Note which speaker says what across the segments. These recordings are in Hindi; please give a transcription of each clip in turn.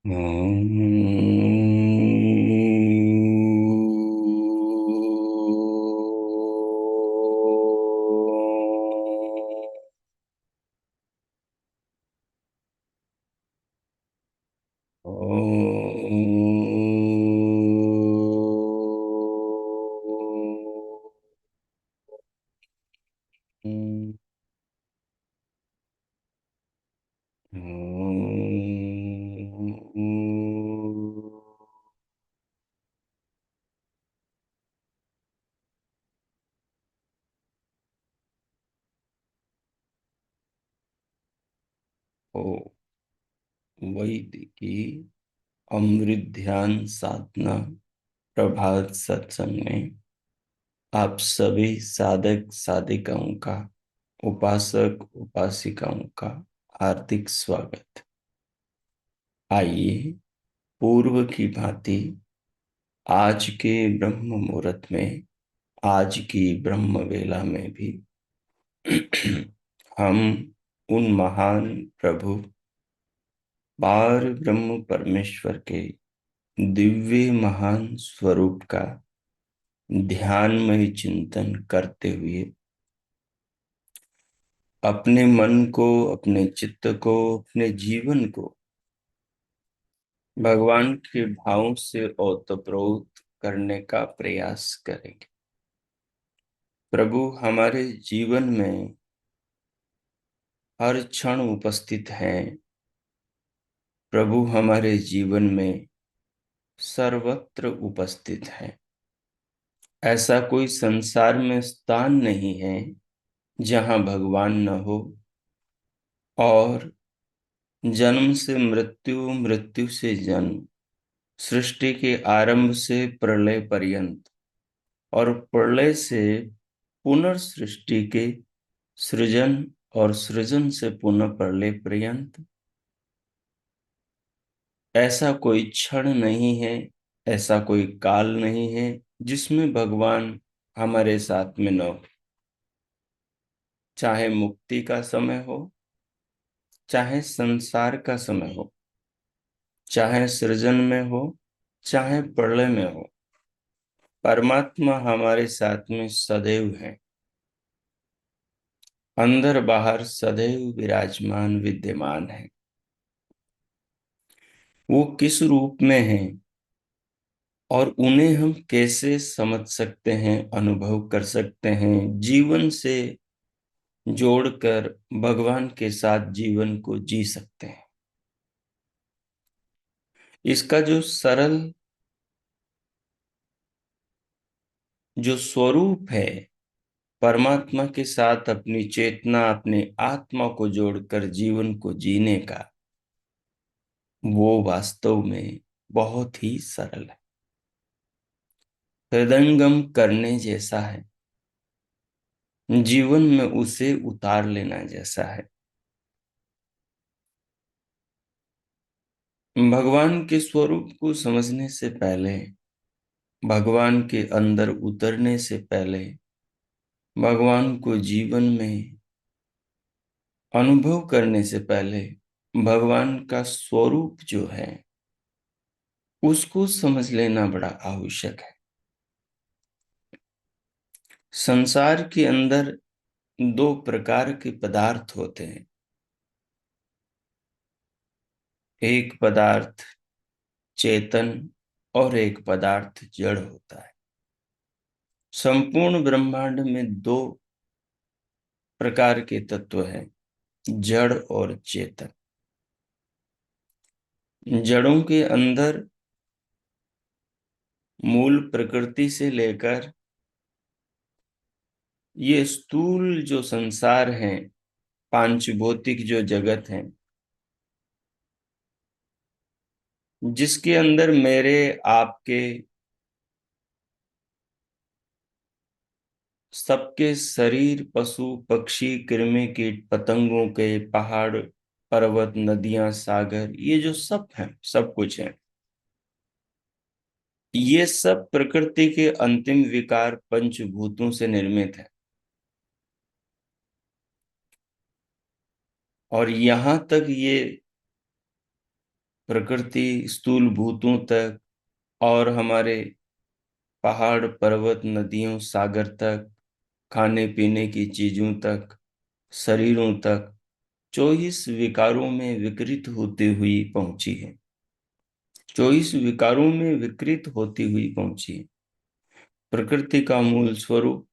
Speaker 1: ओ वैदिकी अमृत ध्यान साधना प्रभात सत्संग में आप सभी साधक साधिकाओं का, उपासक उपासिकाओं का हार्दिक स्वागत। आइए पूर्व की भांति आज के ब्रह्म मुहूर्त में, आज की ब्रह्म वेला में भी हम उन महान प्रभु पार ब्रह्म परमेश्वर के दिव्य महान स्वरूप का ध्यानमय चिंतन करते हुए अपने मन को, अपने चित्त को, अपने जीवन को भगवान के भावों से ओतप्रोत करने का प्रयास करेंगे। प्रभु हमारे जीवन में हर क्षण उपस्थित हैं। प्रभु हमारे जीवन में सर्वत्र उपस्थित हैं। ऐसा कोई संसार में स्थान नहीं है जहां भगवान न हो, और जन्म से मृत्यु, मृत्यु से जन्म, सृष्टि के आरंभ से प्रलय पर्यंत और प्रलय से पुनर्सृष्टि के सृजन और सृजन से पुनः प्रलय पर्यंत ऐसा कोई क्षण नहीं है, ऐसा कोई काल नहीं है जिसमें भगवान हमारे साथ में न हो। चाहे मुक्ति का समय हो, चाहे संसार का समय हो, चाहे सृजन में हो, चाहे प्रलय में हो, परमात्मा हमारे साथ में सदैव है। अंदर बाहर सदैव विराजमान विद्यमान है। वो किस रूप में है और उन्हें हम कैसे समझ सकते हैं, अनुभव कर सकते हैं, जीवन से जोड़कर भगवान के साथ जीवन को जी सकते हैं। इसका जो सरल जो स्वरूप है, परमात्मा के साथ अपनी चेतना, अपने आत्मा को जोड़कर जीवन को जीने का, वो वास्तव में बहुत ही सरल है, हृदयंगम करने जैसा है, जीवन में उसे उतार लेना जैसा है। भगवान के स्वरूप को समझने से पहले, भगवान के अंदर उतरने से पहले, भगवान को जीवन में अनुभव करने से पहले, भगवान का स्वरूप जो है उसको समझ लेना बड़ा आवश्यक है। संसार के अंदर दो प्रकार के पदार्थ होते हैं। एक पदार्थ चेतन और एक पदार्थ जड़ होता है। संपूर्ण ब्रह्मांड में दो प्रकार के तत्व हैं, जड़ और चेतन। जड़ों के अंदर मूल प्रकृति से लेकर ये स्थूल जो संसार है, पांच भौतिक जो जगत है, जिसके अंदर मेरे आपके सबके शरीर, पशु पक्षी, कृमि कीट पतंगों के, पहाड़ पर्वत नदियां सागर, ये जो सब है, सब कुछ है, ये सब प्रकृति के अंतिम विकार पंचभूतों से निर्मित है। और यहां तक ये प्रकृति स्थूल भूतों तक और हमारे पहाड़ पर्वत नदियों सागर तक, खाने पीने की चीजों तक, शरीरों तक 24 विकारों में विकृत होती हुई पहुंची है। 24 विकारों में विकृत होती हुई पहुंची है। प्रकृति का मूल स्वरूप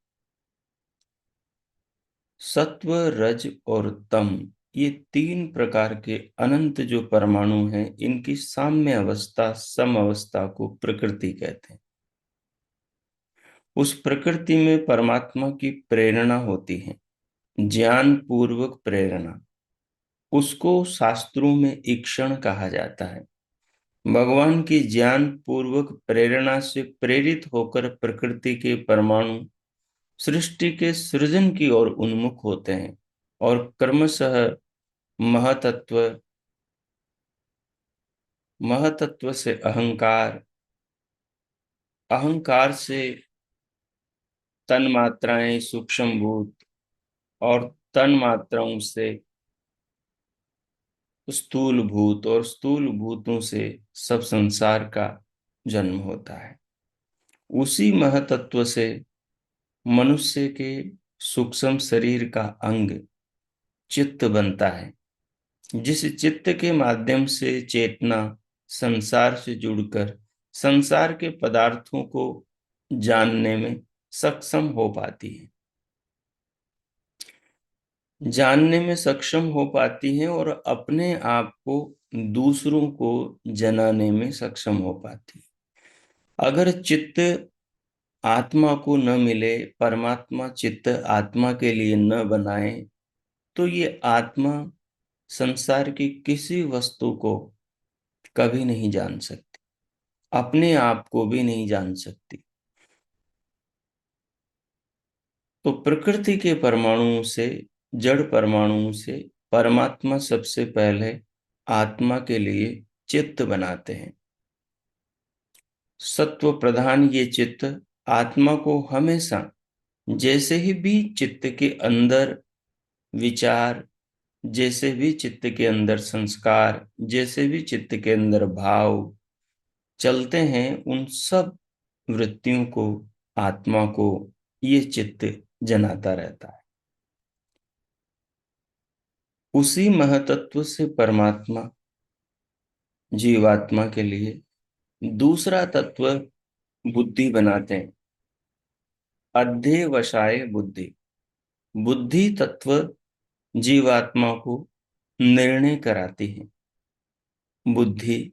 Speaker 1: सत्व, रज और तम, ये 3 प्रकार के अनंत जो परमाणु हैं, इनकी साम्य अवस्था, सम अवस्था को प्रकृति कहते हैं। उस प्रकृति में परमात्मा की प्रेरणा होती है, ज्ञान पूर्वक प्रेरणा। उसको शास्त्रों में ईक्षण कहा जाता है। भगवान की ज्ञान पूर्वक प्रेरणा से प्रेरित होकर प्रकृति के परमाणु सृष्टि के सृजन की ओर उन्मुख होते हैं और क्रमशः महतत्व, महतत्व से अहंकार, अहंकार से तन मात्राएं सूक्ष्म भूत और तन मात्राओं से स्थूल भूत और स्थूल भूतों से सब संसार का जन्म होता है। उसी महतत्व से मनुष्य के सूक्ष्म शरीर का अंग चित्त बनता है, जिस चित्त के माध्यम से चेतना संसार से जुड़कर संसार के पदार्थों को जानने में सक्षम हो पाती है, जानने में सक्षम हो पाती है और अपने आप को दूसरों को जनाने में सक्षम हो पाती है। अगर चित्त आत्मा को न मिले, परमात्मा चित्त आत्मा के लिए न बनाए, तो ये आत्मा संसार की किसी वस्तु को कभी नहीं जान सकती, अपने आप को भी नहीं जान सकती। तो प्रकृति के परमाणुओं से, जड़ परमाणुओं से परमात्मा सबसे पहले आत्मा के लिए चित्त बनाते हैं। सत्व प्रधान ये चित्त आत्मा को हमेशा, जैसे ही भी चित्त के अंदर विचार, जैसे भी चित्त के अंदर संस्कार, जैसे भी चित्त के अंदर भाव चलते हैं, उन सब वृत्तियों को, आत्मा को ये चित्त जनाता रहता है। उसी महतत्व से परमात्मा जीवात्मा के लिए दूसरा तत्व बुद्धि बनाते हैं। अध्यवसाय बुद्धि, बुद्धि तत्व जीवात्मा को निर्णय कराती है। बुद्धि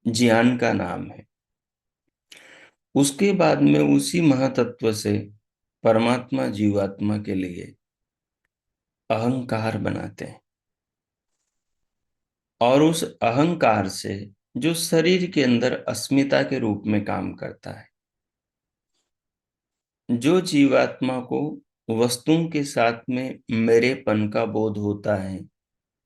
Speaker 1: ज्ञान का नाम है। उसके बाद में उसी महातत्व से परमात्मा जीवात्मा के लिए अहंकार बनाते हैं और उस अहंकार से, जो शरीर के अंदर अस्मिता के रूप में काम करता है, जो जीवात्मा को वस्तुओं के साथ में मेरेपन का बोध होता है,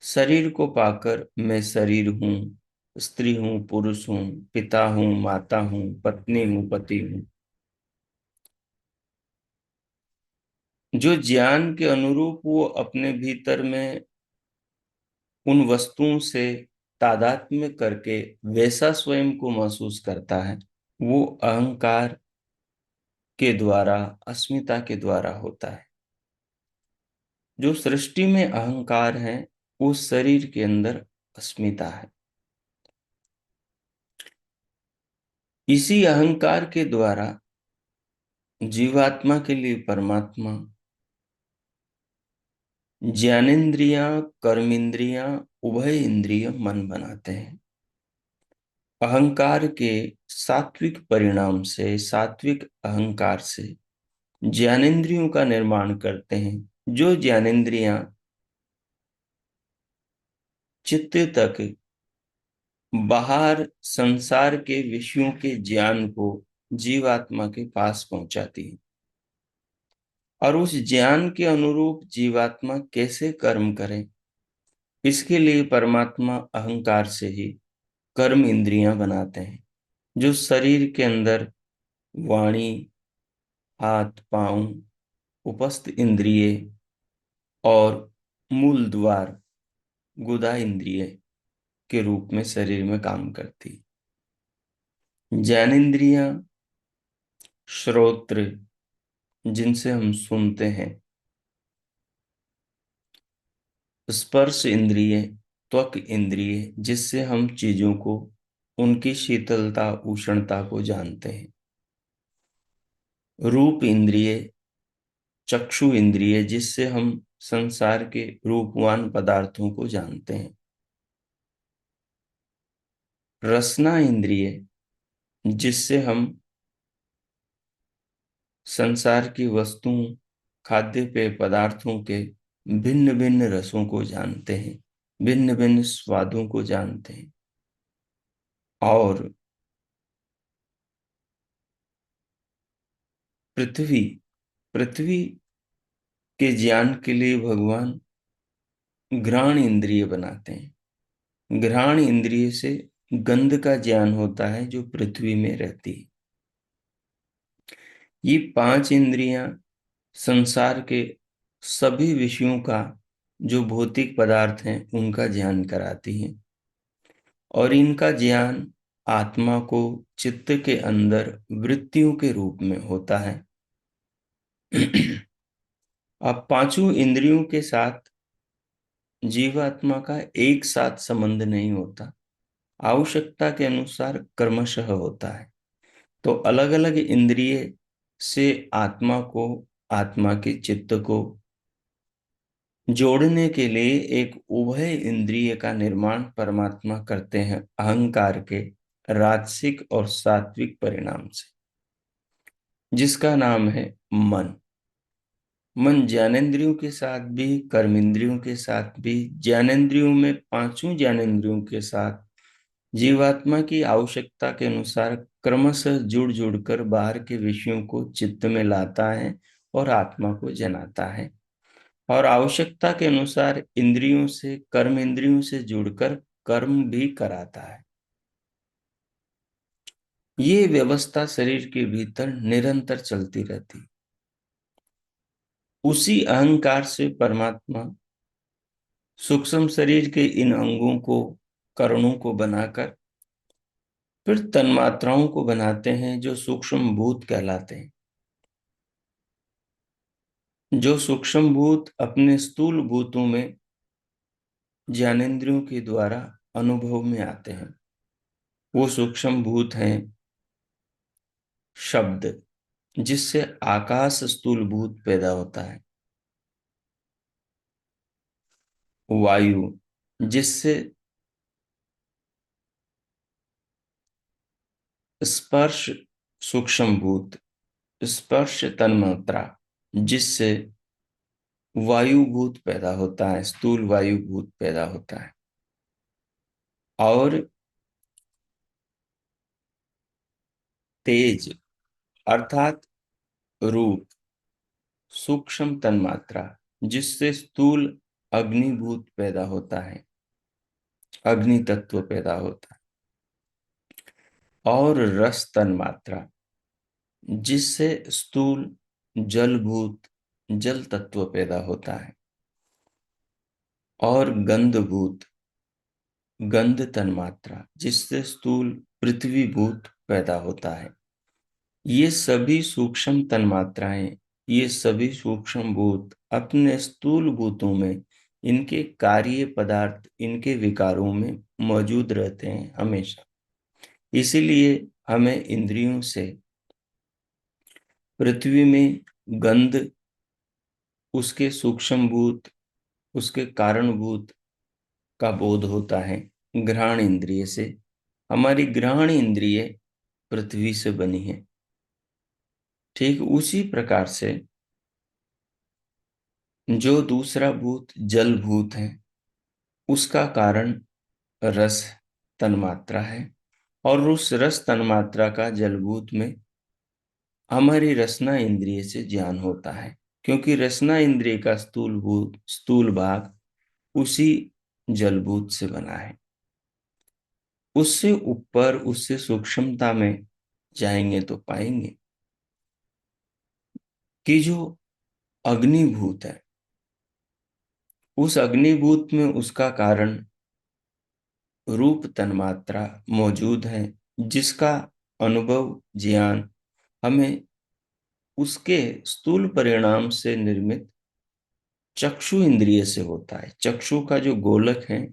Speaker 1: शरीर को पाकर मैं शरीर हूँ, स्त्री हूँ, पुरुष हूँ, पिता हूँ, माता हूँ, पत्नी हूँ, पति हूँ, जो ज्ञान के अनुरूप वो अपने भीतर में उन वस्तुओं से तादात्म्य करके वैसा स्वयं को महसूस करता है, वो अहंकार के द्वारा, अस्मिता के द्वारा होता है। जो सृष्टि में अहंकार है, उस शरीर के अंदर अस्मिता है। इसी अहंकार के द्वारा जीवात्मा के लिए परमात्मा ज्ञानेन्द्रियां, कर्मेंद्रियां, उभय इंद्रिय मन बनाते हैं। अहंकार के सात्विक परिणाम से, सात्विक अहंकार से ज्ञानेंद्रियों का निर्माण करते हैं। जो ज्ञानेंद्रियां चित्त तक बाहर संसार के विषयों के ज्ञान को जीवात्मा के पास पहुंचाती है, और उस ज्ञान के अनुरूप जीवात्मा कैसे कर्म करे, इसके लिए परमात्मा अहंकार से ही कर्म इंद्रियां बनाते हैं। जो शरीर के अंदर वाणी, हाथ पांव, उपस्थ इंद्रिय और मूल द्वार गुदा इंद्रिय, के रूप में शरीर में काम करती। ज्ञानेंद्रियां श्रोत्र, जिनसे हम सुनते हैं। स्पर्श इंद्रिय, त्वक इंद्रिय, जिससे हम चीजों को, उनकी शीतलता उष्णता को जानते हैं। रूप इंद्रिय, चक्षु इंद्रिय, जिससे हम संसार के रूपवान पदार्थों को जानते हैं। रसना इंद्रिय, जिससे हम संसार की वस्तुओं, खाद्य पेय पदार्थों के भिन्न भिन्न रसों को जानते हैं, भिन्न भिन्न स्वादों को जानते हैं। और पृथ्वी, पृथ्वी के ज्ञान के लिए भगवान घ्राण इंद्रिय बनाते हैं। घ्राण इंद्रिय से गंध का ज्ञान होता है जो पृथ्वी में रहती है। ये पांच इंद्रियां संसार के सभी विषयों का, जो भौतिक पदार्थ हैं, उनका ज्ञान कराती हैं। और इनका ज्ञान आत्मा को चित्त के अंदर वृत्तियों के रूप में होता है। अब पांचों इंद्रियों के साथ जीवात्मा का एक साथ संबंध नहीं होता, आवश्यकता के अनुसार क्रमशः होता है। तो अलग अलग इंद्रिय से आत्मा को, आत्मा के चित्त को जोड़ने के लिए एक उभय इंद्रिय का निर्माण परमात्मा करते हैं, अहंकार के राजसिक और सात्विक परिणाम से, जिसका नाम है मन। मन ज्ञानेंद्रियों के साथ भी, कर्मेंद्रियों के साथ भी, ज्ञानेंद्रियों में पांचों ज्ञानेंद्रियों के साथ जीवात्मा की आवश्यकता के अनुसार क्रमशः जुड़ जुड़कर बाहर के विषयों को चित्त में लाता है और आत्मा को जनाता है। और आवश्यकता के अनुसार इंद्रियों से, कर्म इंद्रियों से जुड़कर कर्म भी कराता है। ये व्यवस्था शरीर के भीतर निरंतर चलती रहती। उसी अहंकार से परमात्मा सूक्ष्म शरीर के इन अंगों को, करणों को बनाकर फिर तन्मात्राओं को बनाते हैं, जो सूक्ष्म भूत कहलाते हैं। जो सूक्ष्म भूत अपने स्थूल भूतों में ज्ञानेंद्रियों के द्वारा अनुभव में आते हैं, वो सूक्ष्म भूत हैं शब्द, जिससे आकाश स्थूल भूत पैदा होता है। वायु, जिससे स्पर्श सूक्ष्म भूत, स्पर्श तन्मात्रा, जिससे वायु भूत पैदा होता है, स्थूल वायु भूत पैदा होता है। और तेज अर्थात रूप, सूक्ष्म तन्मात्रा, जिससे स्थूल अग्निभूत पैदा होता है, अग्नि तत्व पैदा होता है। और रस तन्मात्रा, जिससे स्थूल जलभूत, जल तत्व पैदा होता है। और गंधभूत, गंध तन्मात्रा, जिससे स्थूल पृथ्वीभूत पैदा होता है। ये सभी सूक्ष्म तन्मात्राएं, ये सभी सूक्ष्म भूत अपने स्थूल भूतों में, इनके कार्य पदार्थ, इनके विकारों में मौजूद रहते हैं हमेशा। इसीलिए हमें इंद्रियों से पृथ्वी में गंध, उसके सूक्ष्म भूत, उसके कारणभूत का बोध होता है घ्राण इंद्रिय से। हमारी घ्राण इंद्रिय पृथ्वी से बनी है। ठीक उसी प्रकार से जो दूसरा भूत जल भूत है, उसका कारण रस तन्मात्रा है। और उस रस तन्मात्रा का जलभूत में हमारी रसना इंद्रिय से ज्ञान होता है, क्योंकि रसना इंद्रिय का स्थूल भाग उसी जलभूत से बना है। उससे ऊपर, उससे सूक्ष्मता में जाएंगे तो पाएंगे कि जो अग्निभूत है, उस अग्निभूत में उसका कारण रूप तन्मात्रा मौजूद है, जिसका अनुभव ज्ञान हमें उसके स्थूल परिणाम से निर्मित चक्षु इंद्रिय से होता है। चक्षु का जो गोलक है,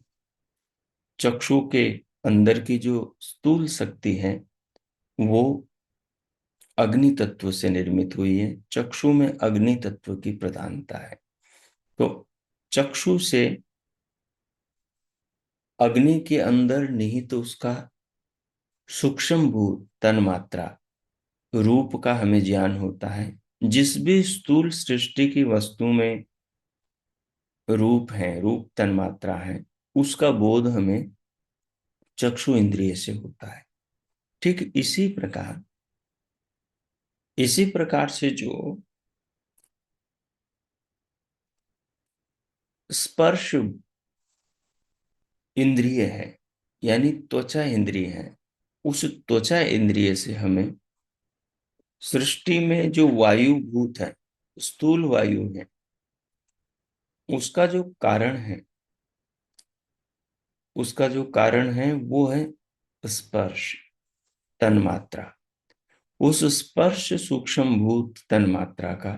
Speaker 1: चक्षु के अंदर की जो स्थूल शक्ति है, वो अग्नि तत्व से निर्मित हुई है। चक्षु में अग्नि तत्व की प्रधानता है। तो चक्षु से अग्नि के अंदर निहित तो उसका सूक्ष्म भूत तन्मात्रा रूप का हमें ज्ञान होता है। जिस भी स्थूल सृष्टि की वस्तु में रूप है, रूप तन्मात्रा है, उसका बोध हमें चक्षु इंद्रिय से होता है। ठीक इसी प्रकार से जो स्पर्श इंद्रिय है, यानी त्वचा इंद्रिय है, उस त्वचा इंद्रिय से हमें सृष्टि में जो वायु भूत है, स्थूल वायु है, उसका जो कारण है, वो है स्पर्श तन्मात्रा। उस स्पर्श सूक्ष्म भूत तन्मात्रा का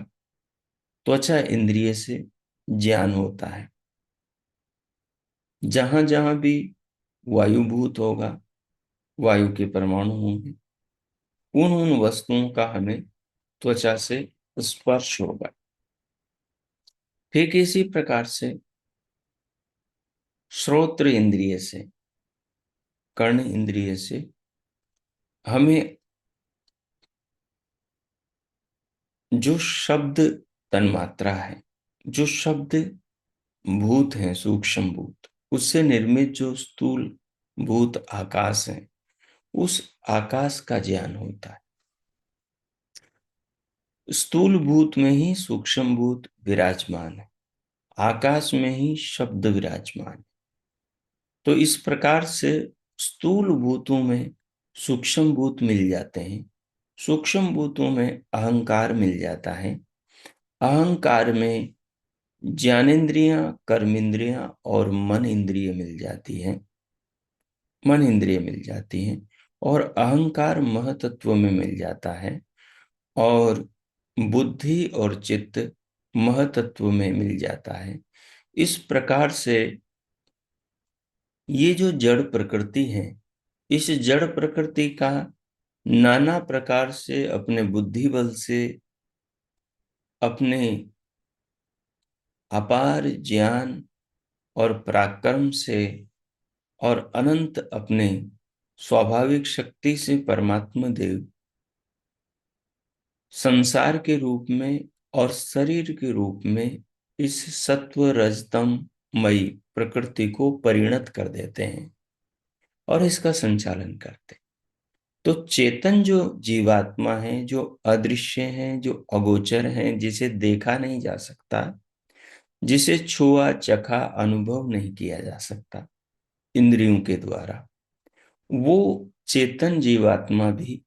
Speaker 1: त्वचा इंद्रिय से ज्ञान होता है। जहां जहां भी वायुभूत होगा, वायु के परमाणु होंगे, उन उन वस्तुओं का हमें त्वचा से स्पर्श होगा। ठीक इसी प्रकार से श्रोत्र इंद्रिय से, कर्ण इंद्रिय से हमें जो शब्द तन्मात्रा है, जो शब्द भूत है, सूक्ष्म भूत, उससे निर्मित जो स्थूल भूत आकाश है, उस आकाश का ज्ञान होता है। स्थूल भूत में ही सूक्ष्म भूत विराजमान है, आकाश में ही शब्द विराजमान है। तो इस प्रकार से स्थूल भूतों में सूक्ष्म भूत मिल जाते हैं, सूक्ष्म भूतों में अहंकार मिल जाता है, अहंकार में ज्ञानेन्द्रियां, कर्मेंद्रियां और मन इंद्रिय मिल जाती है, मन इंद्रिय मिल जाती हैं, और अहंकार महतत्व में मिल जाता है, और बुद्धि और चित्त महतत्व में मिल जाता है। इस प्रकार से ये जो जड़ प्रकृति है, इस जड़ प्रकृति का नाना प्रकार से अपने बुद्धि बल से, अपने अपार ज्ञान और पराक्रम से, और अनंत अपने स्वाभाविक शक्ति से परमात्मा देव संसार के रूप में और शरीर के रूप में इस सत्व रजतम मई प्रकृति को परिणत कर देते हैं और इसका संचालन करते हैं। तो चेतन जो जीवात्मा है, जो अदृश्य है, जो अगोचर है, जिसे देखा नहीं जा सकता, जिसे छुआ चखा अनुभव नहीं किया जा सकता इंद्रियों के द्वारा, वो चेतन जीवात्मा भी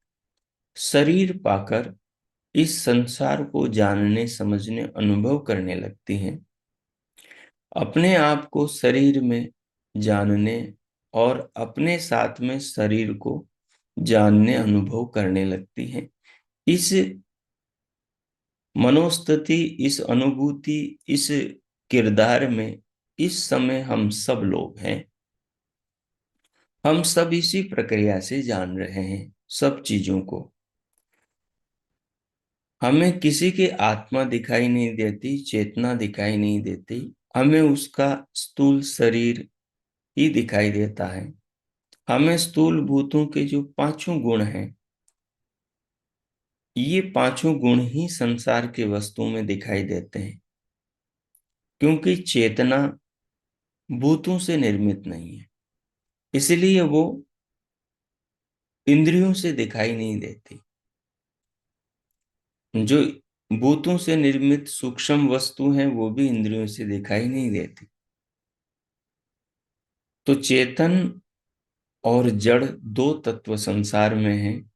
Speaker 1: शरीर पाकर इस संसार को जानने, समझने, अनुभव करने लगती हैं। अपने आप को शरीर में जानने और अपने साथ में शरीर को जानने, अनुभव करने लगती हैं। इस मनोस्थिति, इस अनुभूति, इस किरदार में इस समय हम सब लोग हैं। हम सब इसी प्रक्रिया से जान रहे हैं सब चीजों को। हमें किसी की आत्मा दिखाई नहीं देती, चेतना दिखाई नहीं देती, हमें उसका स्थूल शरीर ही दिखाई देता है। हमें स्थूल भूतों के जो पांचों गुण हैं, ये पांचों गुण ही संसार के वस्तुओं में दिखाई देते हैं, क्योंकि चेतना भूतों से निर्मित नहीं है, इसलिए वो इंद्रियों से दिखाई नहीं देती। जो भूतों से निर्मित सूक्ष्म वस्तु है, वो भी इंद्रियों से दिखाई नहीं देती। तो चेतन और जड़ दो तत्व संसार में हैं।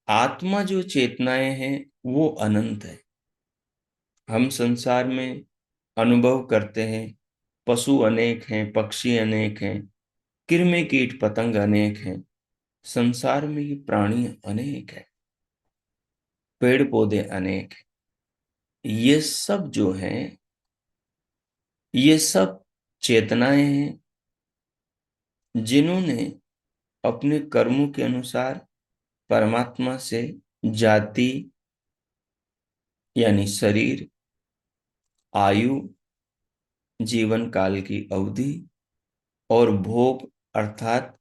Speaker 1: आत्मा जो चेतनाएं हैं, वो अनंत है। हम संसार में अनुभव करते हैं, पशु अनेक हैं, पक्षी अनेक हैं, कृमि कीट पतंग अनेक हैं, संसार में ये प्राणी अनेक है, पेड़ पौधे अनेक हैं। ये सब जो हैं, ये सब चेतनाएं हैं जिन्होंने अपने कर्मों के अनुसार परमात्मा से जाति यानी शरीर, आयु, जीवन काल की अवधि और भोग अर्थात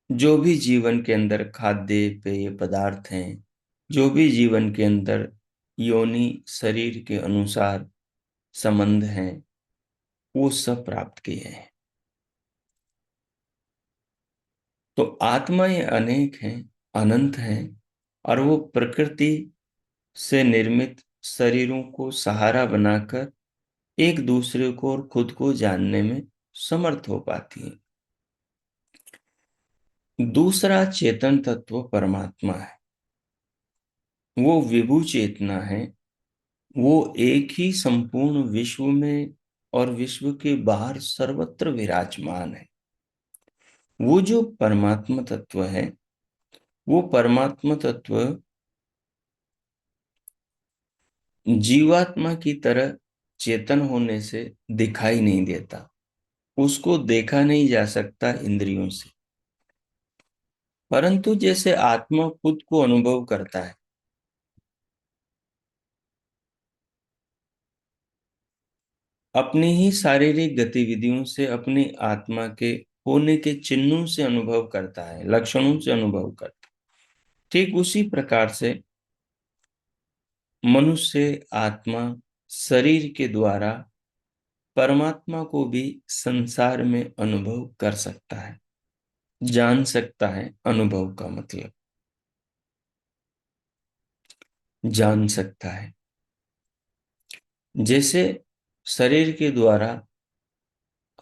Speaker 1: जो भी जीवन के अंदर खाद्य पेय पदार्थ हैं, जो भी जीवन के अंदर योनि शरीर के अनुसार संबंध हैं, वो सब प्राप्त किए हैं। तो आत्माएं अनेक हैं, अनंत हैं, और वो प्रकृति से निर्मित शरीरों को सहारा बनाकर एक दूसरे को और खुद को जानने में समर्थ हो पाती है। दूसरा चेतन तत्व परमात्मा है। वो विभु चेतना है। वो एक ही संपूर्ण विश्व में और विश्व के बाहर सर्वत्र विराजमान है। वो जो परमात्मा तत्व है, वो परमात्मा तत्व जीवात्मा की तरह चेतन होने से दिखाई नहीं देता। उसको देखा नहीं जा सकता इंद्रियों से, परंतु जैसे आत्मा खुद को अनुभव करता है, अपनी ही शारीरिक गतिविधियों से अपनी आत्मा के होने के चिन्हों से अनुभव करता है, लक्षणों से अनुभव करता है। ठीक उसी प्रकार से मनुष्य आत्मा शरीर के द्वारा परमात्मा को भी संसार में अनुभव कर सकता है, जान सकता है। अनुभव का मतलब जान सकता है। जैसे शरीर के द्वारा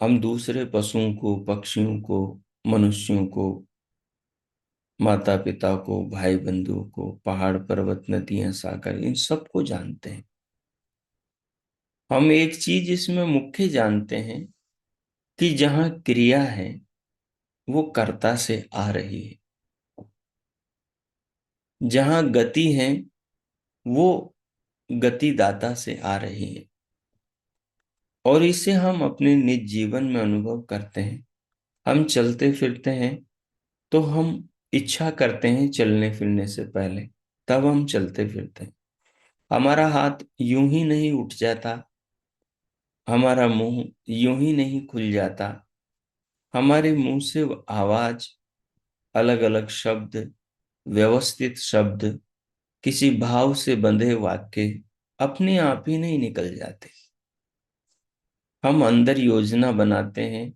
Speaker 1: हम दूसरे पशुओं को, पक्षियों को, मनुष्यों को, माता पिता को, भाई बंधुओं को, पहाड़ पर्वत नदियां सागर, इन सबको जानते हैं। हम एक चीज इसमें मुख्य जानते हैं कि जहां क्रिया है वो कर्ता से आ रही है, जहां गति है वो गतिदाता से आ रही है, और इसे हम अपने निज जीवन में अनुभव करते हैं। हम चलते फिरते हैं तो हम इच्छा करते हैं चलने फिरने से पहले, तब हम चलते फिरते हैं। हमारा हाथ यूं ही नहीं उठ जाता, हमारा मुंह यूं ही नहीं खुल जाता। हमारे मुंह से आवाज, अलग अलग शब्द, व्यवस्थित शब्द, किसी भाव से बंधे वाक्य अपने आप ही नहीं निकल जाते। हम अंदर योजना बनाते हैं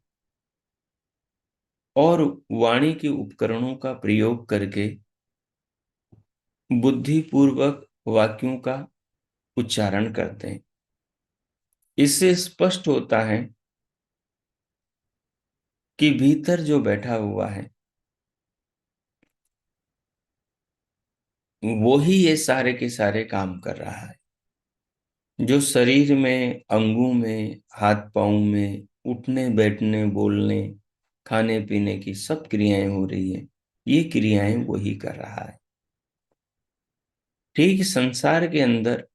Speaker 1: और वाणी के उपकरणों का प्रयोग करके बुद्धिपूर्वक वाक्यों का उच्चारण करते हैं। इससे स्पष्ट होता है कि भीतर जो बैठा हुआ है वो ही ये सारे के सारे काम कर रहा है। जो शरीर में, अंगों में, हाथ पांव में, उठने बैठने बोलने खाने पीने की सब क्रियाएं हो रही है, ये क्रियाएं वही कर रहा है। ठीक संसार के अंदर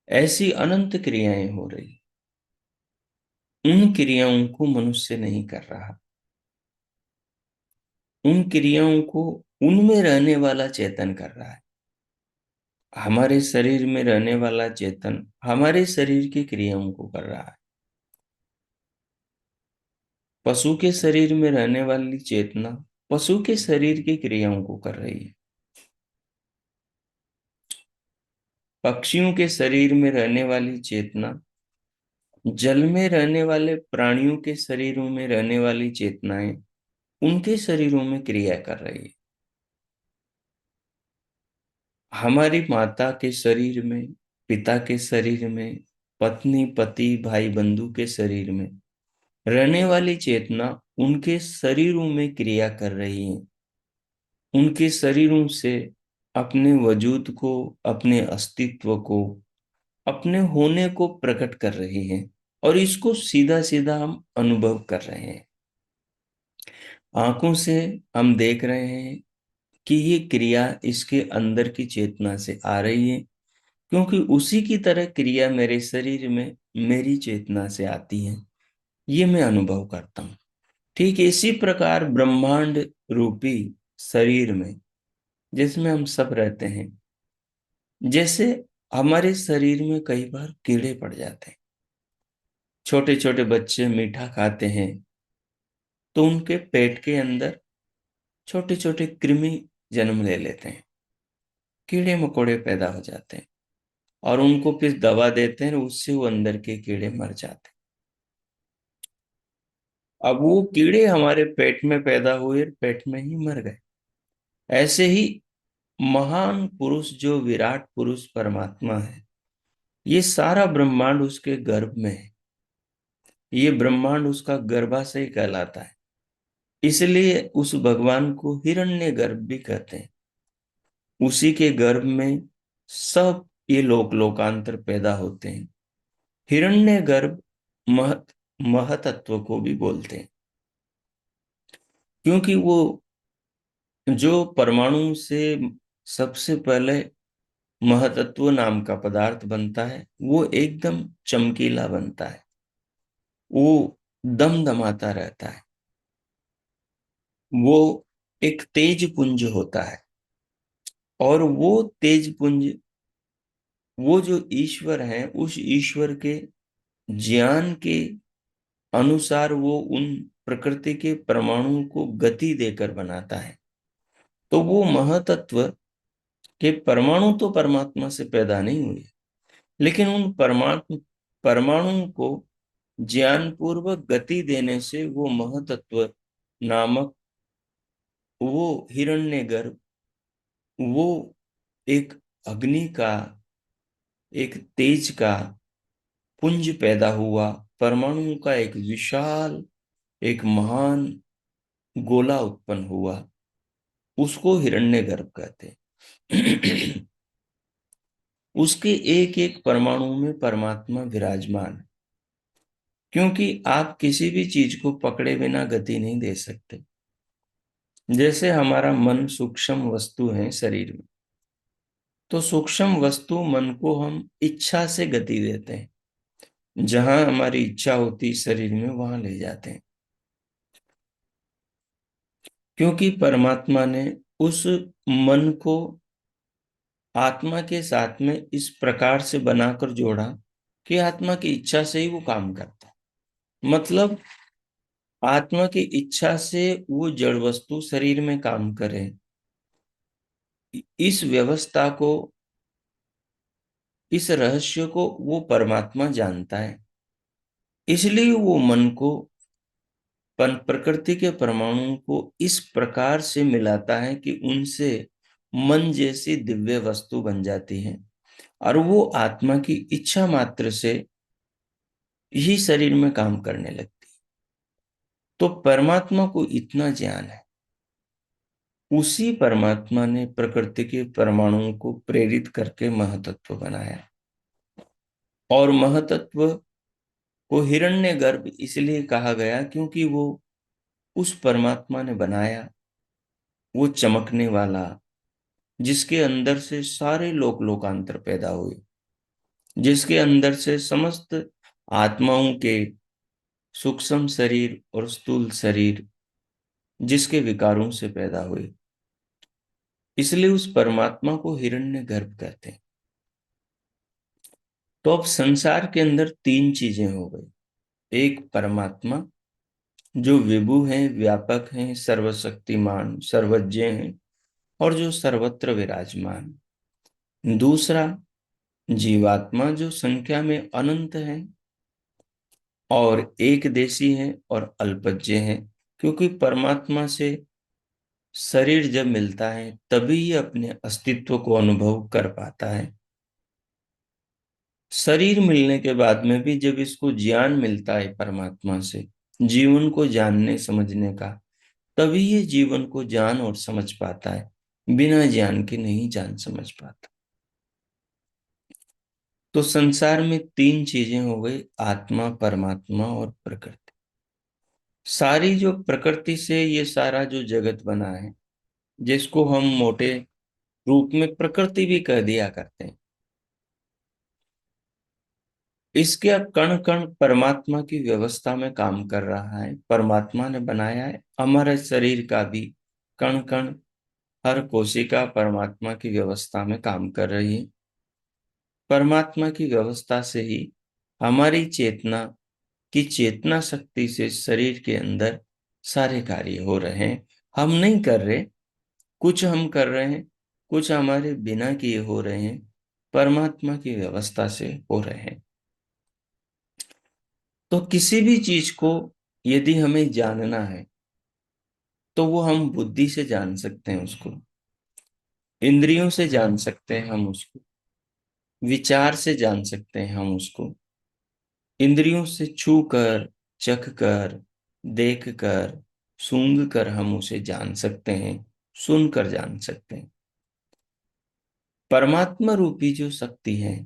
Speaker 1: ऐसी अनंत क्रियाएं हो रही, उन क्रियाओं को मनुष्य नहीं कर रहा। उन क्रियाओं को उनमें रहने वाला चेतन कर रहा है। हमारे शरीर में रहने वाला चेतन हमारे शरीर की क्रियाओं को कर रहा है। पशु के शरीर में रहने वाली चेतना पशु के शरीर की क्रियाओं को कर रही है। पक्षियों के शरीर में रहने वाली चेतना जल में रहने वाले प्राणियों के शरीरों में रहने वाली चेतनाएं उनके शरीरों में क्रिया कर रही है। हमारी माता के शरीर में, पिता के शरीर में, पत्नी पति भाई बंधु के शरीर में रहने वाली चेतना उनके शरीरों में क्रिया कर रही है। उनके शरीरों से अपने वजूद को, अपने अस्तित्व को, अपने होने को प्रकट कर रही है, और इसको सीधा सीधा हम अनुभव कर रहे हैं। आंखों से हम देख रहे हैं कि ये क्रिया इसके अंदर की चेतना से आ रही है, क्योंकि उसी की तरह क्रिया मेरे शरीर में मेरी चेतना से आती है, ये मैं अनुभव करता हूं। ठीक इसी प्रकार ब्रह्मांड रूपी शरीर में जिसमें हम सब रहते हैं, जैसे हमारे शरीर में कई बार कीड़े पड़ जाते हैं। छोटे छोटे बच्चे मीठा खाते हैं तो उनके पेट के अंदर छोटे छोटे कृमि जन्म ले लेते हैं, कीड़े मकोड़े पैदा हो जाते हैं, और उनको फिर दवा देते हैं, उससे वो अंदर के कीड़े मर जाते हैं। अब वो कीड़े हमारे पेट में पैदा हुए, पेट में ही मर गए। ऐसे ही महान पुरुष जो विराट पुरुष परमात्मा है, ये सारा ब्रह्मांड उसके गर्भ में है। ये ब्रह्मांड उसका गर्भाशय कहलाता है, इसलिए उस भगवान को हिरण्य गर्भ भी कहते हैं। उसी के गर्भ में सब ये लोकांतर पैदा होते हैं। हिरण्य गर्भ महतत्व को भी बोलते हैं, क्योंकि वो जो परमाणु से सबसे पहले महतत्व नाम का पदार्थ बनता है, वो एकदम चमकीला बनता है, वो दमदमाता रहता है, वो एक तेज पुंज होता है। और वो तेज पुंज, वो जो ईश्वर है, उस ईश्वर के ज्ञान के अनुसार वो उन प्रकृति के परमाणुओं को गति देकर बनाता है। तो वो महतत्व के परमाणु तो परमात्मा से पैदा नहीं हुए, लेकिन उन परमाणु को ज्ञान पूर्वक गति देने से वो महतत्व नामक वो हिरण्यगर्भ, वो एक अग्नि का, एक तेज का पुंज पैदा हुआ, परमाणु का एक विशाल, एक महान गोला उत्पन्न हुआ, उसको हिरण्यगर्भ कहते हैं। उसके एक एक परमाणु में परमात्मा विराजमान है, क्योंकि आप किसी भी चीज को पकड़े बिना गति नहीं दे सकते। जैसे हमारा मन सूक्ष्म वस्तु है शरीर में, तो सूक्ष्म वस्तु मन को हम इच्छा से गति देते हैं, जहां हमारी इच्छा होती शरीर में वहां ले जाते हैं, क्योंकि परमात्मा ने उस मन को आत्मा के साथ में इस प्रकार से बनाकर जोड़ा कि आत्मा की इच्छा से ही वो काम करता है। मतलब आत्मा की इच्छा से वो जड़ वस्तु शरीर में काम करे, इस व्यवस्था को, इस रहस्य को वो परमात्मा जानता है। इसलिए वो मन को प्रकृति के परमाणुओं को इस प्रकार से मिलाता है कि उनसे मन जैसी दिव्य वस्तु बन जाती है, और वो आत्मा की इच्छा मात्र से ही शरीर में काम करने लगती है। तो परमात्मा को इतना ज्ञान है, उसी परमात्मा ने प्रकृति के परमाणुओं को प्रेरित करके महतत्व बनाया। और महतत्व को हिरण्यगर्भ इसलिए कहा गया क्योंकि वो उस परमात्मा ने बनाया, वो चमकने वाला, जिसके अंदर से सारे लोकांतर पैदा हुए, जिसके अंदर से समस्त आत्माओं के सूक्ष्म शरीर और स्थूल शरीर, जिसके विकारों से पैदा हुए, इसलिए उस परमात्मा को हिरण्यगर्भ कहते हैं। तो अब संसार के अंदर तीन चीजें हो गई। एक परमात्मा जो विभु हैं, व्यापक हैं, सर्वशक्तिमान, सर्वज्ञ हैं, और जो सर्वत्र विराजमान। दूसरा जीवात्मा जो संख्या में अनंत है, और एक देशी है और अल्पज्ञ है, क्योंकि परमात्मा से शरीर जब मिलता है तभी ये अपने अस्तित्व को अनुभव कर पाता है। शरीर मिलने के बाद में भी जब इसको ज्ञान मिलता है परमात्मा से, जीवन को जानने समझने का, तभी ये जीवन को जान और समझ पाता है, बिना ज्ञान के नहीं जान समझ पाता। तो संसार में तीन चीजें हो गई, आत्मा, परमात्मा और प्रकृति। सारी जो प्रकृति से ये सारा जो जगत बना है, जिसको हम मोटे रूप में प्रकृति भी कह दिया करते हैं, इसके कण कण परमात्मा की व्यवस्था में काम कर रहा है। परमात्मा ने बनाया है। हमारे शरीर का भी कण कण, हर कोशिका परमात्मा की व्यवस्था में काम कर रही है। परमात्मा की व्यवस्था से ही हमारी चेतना की चेतना शक्ति से शरीर के अंदर सारे कार्य हो रहे हैं। हम नहीं कर रहे, कुछ हम कर रहे हैं, कुछ हमारे बिना किए हो रहे हैं, परमात्मा की व्यवस्था से हो रहे हैं। तो किसी भी चीज को यदि हमें जानना है तो वो हम बुद्धि से जान सकते हैं, उसको इंद्रियों से जान सकते हैं, हम उसको विचार से जान सकते हैं, हम उसको इंद्रियों से छू कर, चख कर, देख कर, सूंघ कर हम उसे जान सकते हैं, सुन कर जान सकते हैं। परमात्मा रूपी जो शक्ति है,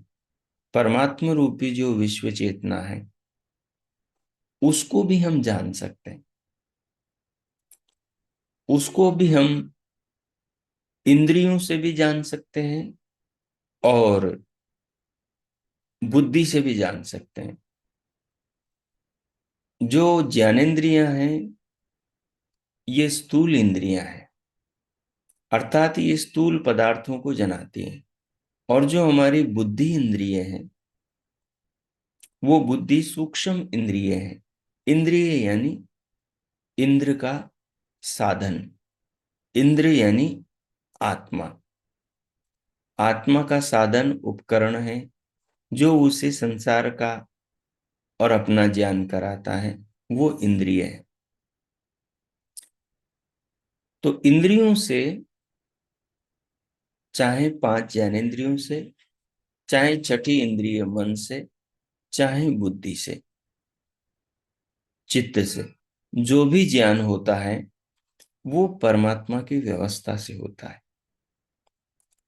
Speaker 1: परमात्मा रूपी जो विश्व चेतना है, उसको भी हम जान सकते हैं। उसको भी हम इंद्रियों से भी जान सकते हैं और बुद्धि से भी जान सकते हैं। जो ज्ञानेंद्रियां हैं, ये स्थूल इंद्रियां हैं, अर्थात ये स्थूल पदार्थों को जनाती हैं। और जो हमारी बुद्धि इंद्रिय है, वो बुद्धि सूक्ष्म इंद्रिय है। इंद्रिय यानी इंद्र का साधन, इंद्र यानी आत्मा, आत्मा का साधन उपकरण है, जो उसे संसार का और अपना ज्ञान कराता है, वो इंद्रिय है। तो इंद्रियों से, चाहे पांच ज्ञानेंद्रियों से, चाहे छठी इंद्रिय मन से, चाहे बुद्धि से, चित्त से, जो भी ज्ञान होता है वो परमात्मा की व्यवस्था से होता है।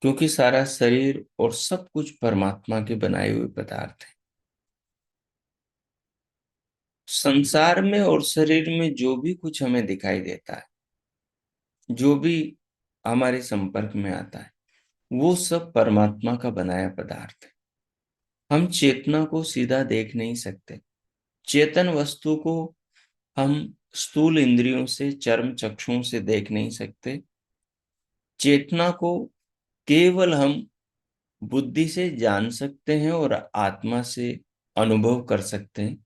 Speaker 1: क्योंकि सारा शरीर और सब कुछ परमात्मा के बनाए हुए पदार्थ है। संसार में और शरीर में जो भी कुछ हमें दिखाई देता है, जो भी हमारे संपर्क में आता है, वो सब परमात्मा का बनाया पदार्थ है। हम चेतना को सीधा देख नहीं सकते। चेतन वस्तु को हम स्थूल इंद्रियों से, चर्म चक्षुओं से देख नहीं सकते। चेतना को केवल हम बुद्धि से जान सकते हैं और आत्मा से अनुभव कर सकते हैं।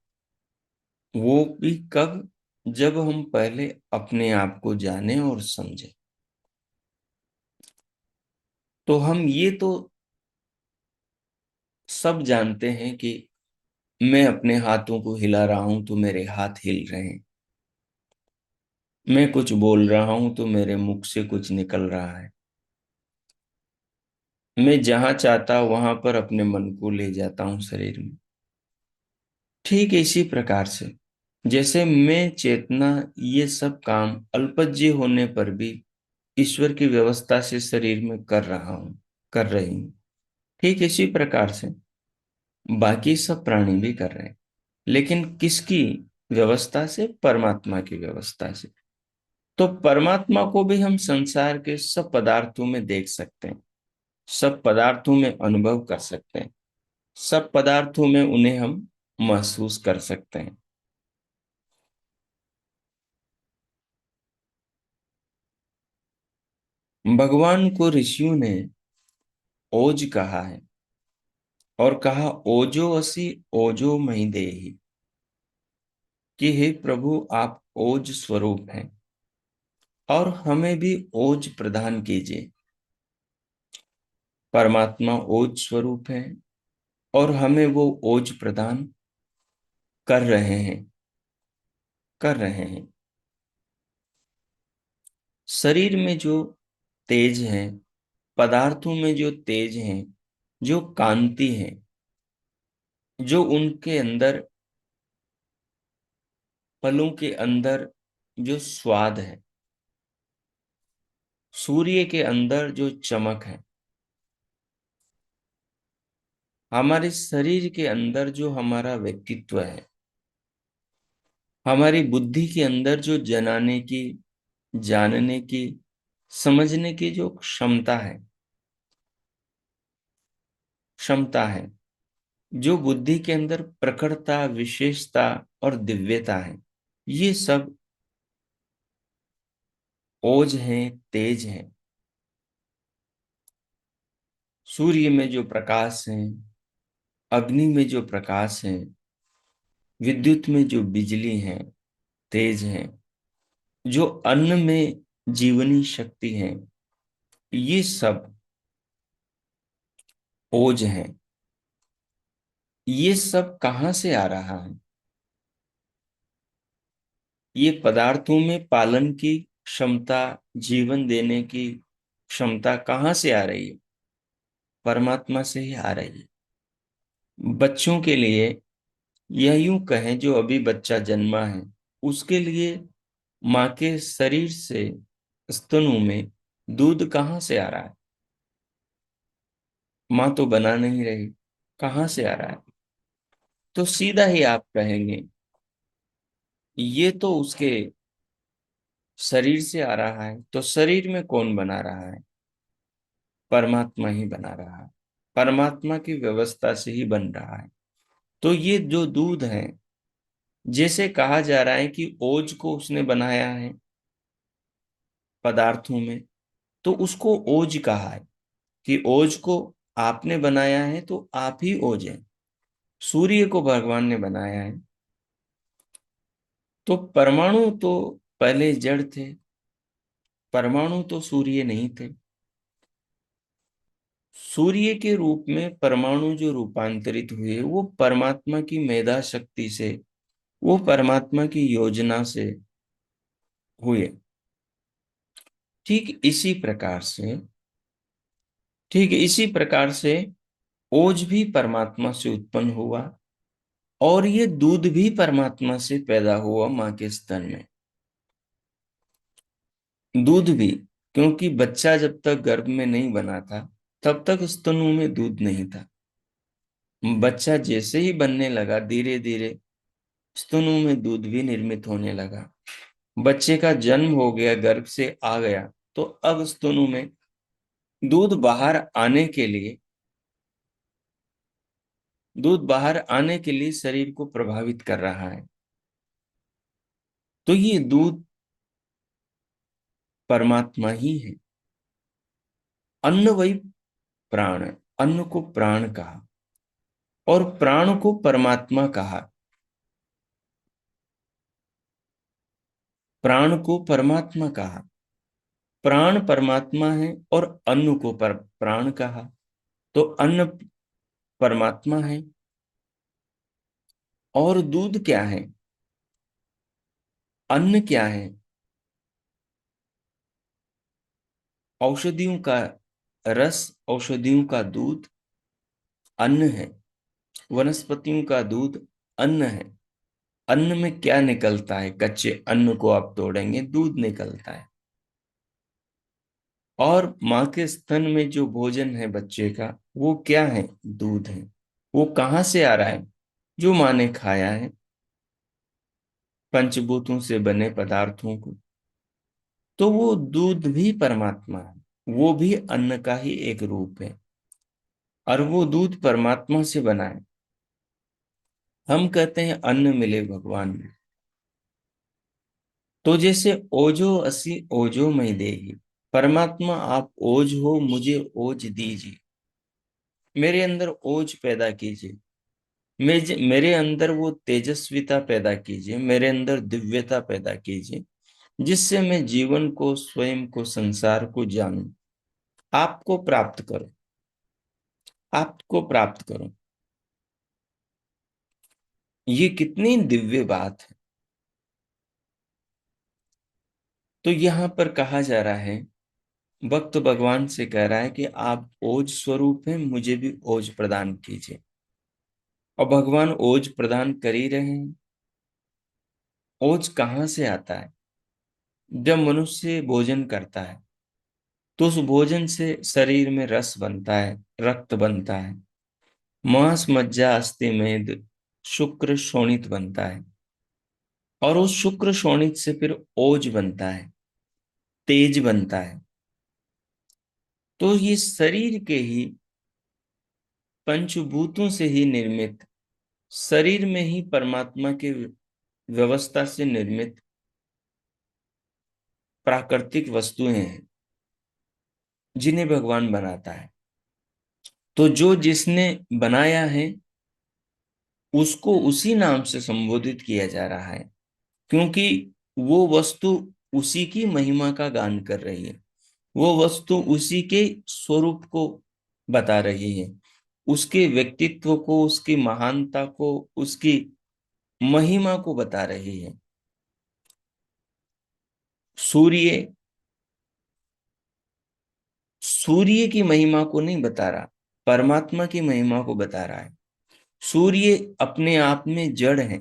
Speaker 1: वो भी कब? जब हम पहले अपने आप को जाने और समझें। तो हम ये तो सब जानते हैं कि मैं अपने हाथों को हिला रहा हूं तो मेरे हाथ हिल रहे हैं, मैं कुछ बोल रहा हूं तो मेरे मुख से कुछ निकल रहा है, मैं जहां चाहता वहां पर अपने मन को ले जाता हूं शरीर में। ठीक इसी प्रकार से, जैसे मैं चेतना ये सब काम अल्पज्य होने पर भी ईश्वर की व्यवस्था से शरीर में कर रहा हूं, कर रही हूं, ठीक इसी प्रकार से बाकी सब प्राणी भी कर रहे हैं। लेकिन किसकी व्यवस्था से? परमात्मा की व्यवस्था से। तो परमात्मा को भी हम संसार के सब पदार्थों में देख सकते हैं, सब पदार्थों में अनुभव कर सकते हैं, सब पदार्थों में उन्हें हम महसूस कर सकते हैं। भगवान को ऋषियों ने ओज कहा है और कहा ओजो असी ओजो मही देहि, कि हे प्रभु आप ओज स्वरूप हैं और हमें भी ओज प्रदान कीजिए। परमात्मा ओज स्वरूप है और हमें वो ओज प्रदान कर रहे हैं, कर रहे हैं। शरीर में जो तेज है, पदार्थों में जो तेज है, जो कांति है, जो उनके अंदर, पलों के अंदर जो स्वाद है, सूर्य के अंदर जो चमक है, हमारे शरीर के अंदर जो हमारा व्यक्तित्व है, हमारी बुद्धि के अंदर जो जनाने की, जानने की, समझने की जो क्षमता है, जो बुद्धि के अंदर प्रखरता, विशेषता और दिव्यता है, ये सब ओज हैं, तेज हैं। सूर्य में जो प्रकाश है, अग्नि में जो प्रकाश है, विद्युत में जो बिजली है, तेज है, जो अन्न में जीवनी शक्ति है, ये सब ओज है। ये सब कहाँ से आ रहा है? ये पदार्थों में पालन की क्षमता, जीवन देने की क्षमता कहाँ से आ रही है? परमात्मा से ही आ रही है। बच्चों के लिए, यह यूं कहें, जो अभी बच्चा जन्मा है, उसके लिए माँ के शरीर से, स्तनों में दूध कहाँ से आ रहा है? माँ तो बना नहीं रही, कहाँ से आ रहा है? तो सीधा ही आप कहेंगे, ये तो उसके शरीर से आ रहा है। तो शरीर में कौन बना रहा है? परमात्मा ही बना रहा है। परमात्मा की व्यवस्था से ही बन रहा है। तो ये जो दूध है, जैसे कहा जा रहा है कि ओज को उसने बनाया है पदार्थों में, तो उसको ओज कहा है कि ओज को आपने बनाया है, तो आप ही ओज हैं। सूर्य को भगवान ने बनाया है, तो परमाणु तो पहले जड़ थे, परमाणु तो सूर्य नहीं थे। सूर्य के रूप में परमाणु जो रूपांतरित हुए, वो परमात्मा की मेधा शक्ति से, वो परमात्मा की योजना से हुए। ठीक इसी प्रकार से ठीक इसी प्रकार से ओज भी परमात्मा से उत्पन्न हुआ, और ये दूध भी परमात्मा से पैदा हुआ माँ के स्तन में। दूध भी, क्योंकि बच्चा जब तक गर्भ में नहीं बना था, तब तक स्तनों में दूध नहीं था। बच्चा जैसे ही बनने लगा, धीरे धीरे स्तनों में दूध भी निर्मित होने लगा। बच्चे का जन्म हो गया, गर्भ से आ गया, तो अब स्तनों में दूध बाहर आने के लिए शरीर को प्रभावित कर रहा है। तो ये दूध परमात्मा ही है। अन्न वही प्राण है। अन्न को प्राण कहा, और प्राण को परमात्मा कहा। प्राण को परमात्मा कहा, प्राण परमात्मा है, और अन्न को प्राण कहा। तो अन्न परमात्मा है, और दूध क्या है? अन्न क्या है? औषधियों का रस, औषधियों का दूध अन्न है। वनस्पतियों का दूध अन्न है। अन्न में क्या निकलता है? कच्चे अन्न को आप तोड़ेंगे, दूध निकलता है। और माँ के स्तन में जो भोजन है बच्चे का, वो क्या है? दूध है। वो कहाँ से आ रहा है? जो माँ ने खाया है, पंचभूतों से बने पदार्थों को। तो वो दूध भी परमात्मा है, वो भी अन्न का ही एक रूप है, और वो दूध परमात्मा से बना है। हम कहते हैं अन्न मिले भगवान में। तो जैसे ओजो असी ओजो मैं देही, परमात्मा आप ओज हो, मुझे ओज दीजिए। मेरे अंदर ओज पैदा कीजिए। मेरे अंदर वो तेजस्विता पैदा कीजिए, मेरे अंदर दिव्यता पैदा कीजिए, जिससे मैं जीवन को, स्वयं को, संसार को जानूं, आपको प्राप्त करूं, आपको प्राप्त करूं। ये कितनी दिव्य बात है। तो यहां पर कहा जा रहा है, भक्त भगवान से कह रहा है कि आप ओज स्वरूप हैं, मुझे भी ओज प्रदान कीजिए। और भगवान ओज प्रदान कर ही रहे हैं। ओज कहाँ से आता है? जब मनुष्य भोजन करता है, तो उस भोजन से शरीर में रस बनता है, रक्त बनता है, मांस, मज्जा, अस्थि, मेद, शुक्र, शोणित बनता है। और उस शुक्र शोणित से फिर ओज बनता है, तेज बनता है। तो ये शरीर के ही पंचभूतों से ही निर्मित, शरीर में ही परमात्मा के व्यवस्था से निर्मित प्राकृतिक वस्तुएं हैं जिन्हें भगवान बनाता है। तो जो जिसने बनाया है उसको उसी नाम से संबोधित किया जा रहा है, क्योंकि वो वस्तु उसी की महिमा का गान कर रही है, वो वस्तु उसी के स्वरूप को बता रही है, उसके व्यक्तित्व को, उसकी महानता को, उसकी महिमा को बता रही है। सूर्य सूर्य की महिमा को नहीं बता रहा, परमात्मा की महिमा को बता रहा है। सूर्य अपने आप में जड़ है,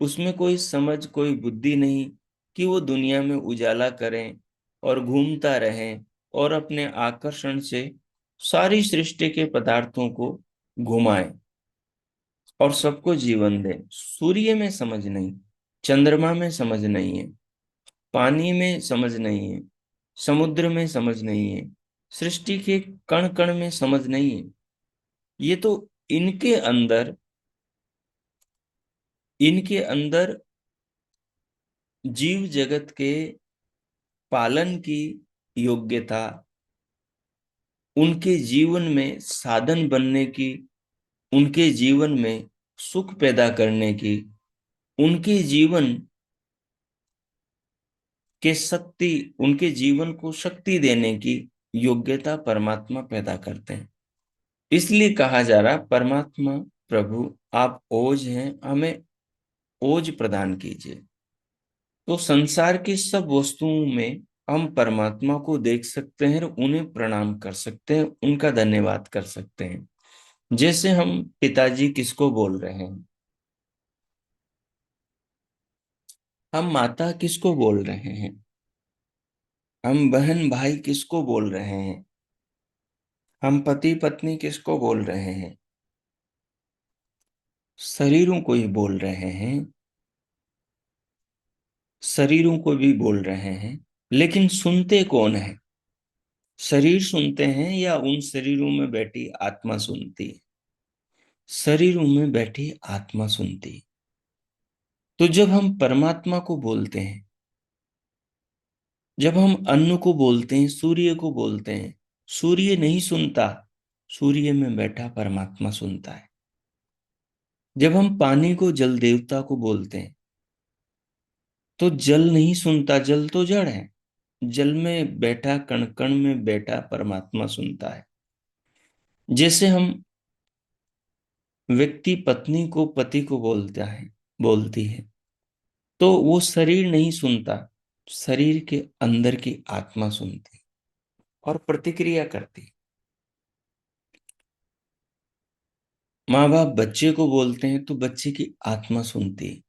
Speaker 1: उसमें कोई समझ, कोई बुद्धि नहीं कि वो दुनिया में उजाला करें और घूमता रहे और अपने आकर्षण से सारी सृष्टि के पदार्थों को घुमाए और सबको जीवन दे। सूर्य में समझ नहीं, चंद्रमा में समझ नहीं है, पानी में समझ नहीं है, समुद्र में समझ नहीं है, सृष्टि के कण कण में समझ नहीं है। ये तो इनके अंदर इनके अंदर जीव जगत के पालन की योग्यता, उनके जीवन में साधन बनने की, उनके जीवन में सुख पैदा करने की, उनके जीवन के शक्ति, उनके जीवन को शक्ति देने की योग्यता परमात्मा पैदा करते हैं। इसलिए कहा जा रहा, परमात्मा प्रभु आप ओज हैं, हमें ओज प्रदान कीजिए। तो संसार की सब वस्तुओं में हम परमात्मा को देख सकते हैं और उन्हें प्रणाम कर सकते हैं, उनका धन्यवाद कर सकते हैं। जैसे हम पिताजी किसको बोल रहे हैं, हम माता किसको बोल रहे हैं, हम बहन भाई किसको बोल रहे हैं, हम पति पत्नी किसको बोल रहे हैं, शरीरों को ही बोल रहे हैं, शरीरों को भी बोल रहे हैं। लेकिन सुनते कौन है, शरीर सुनते हैं या उन शरीरों में बैठी आत्मा सुनती है? शरीरों में बैठी आत्मा सुनती है। तो जब हम परमात्मा को बोलते हैं, जब हम अन्न को बोलते हैं, सूर्य को बोलते हैं, सूर्य नहीं सुनता, सूर्य में बैठा परमात्मा सुनता है। जब हम पानी को जल देवता को बोलते हैं, तो जल नहीं सुनता, जल तो जड़ है, जल में बैठा, कण कण में बैठा परमात्मा सुनता है। जैसे हम व्यक्ति पत्नी को, पति को बोलता है, बोलती है, तो वो शरीर नहीं सुनता, शरीर के अंदर की आत्मा सुनती और प्रतिक्रिया करती। माँ बाप बच्चे को बोलते हैं तो बच्चे की आत्मा सुनती है।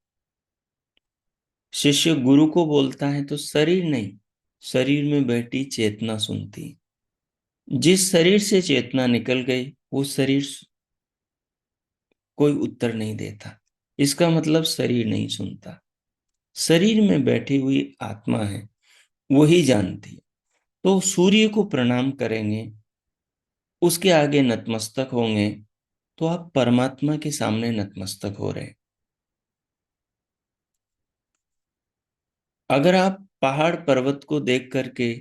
Speaker 1: शिष्य गुरु को बोलता है तो शरीर नहीं, शरीर में बैठी चेतना सुनती है। जिस शरीर से चेतना निकल गई वो शरीर कोई उत्तर नहीं देता, इसका मतलब शरीर नहीं सुनता। शरीर में बैठी हुई आत्मा है, वही जानती है। तो सूर्य को प्रणाम करेंगे, उसके आगे नतमस्तक होंगे, तो आप परमात्मा के सामने नतमस्तक हो रहे हैं। अगर आप पहाड़ पर्वत को देख करके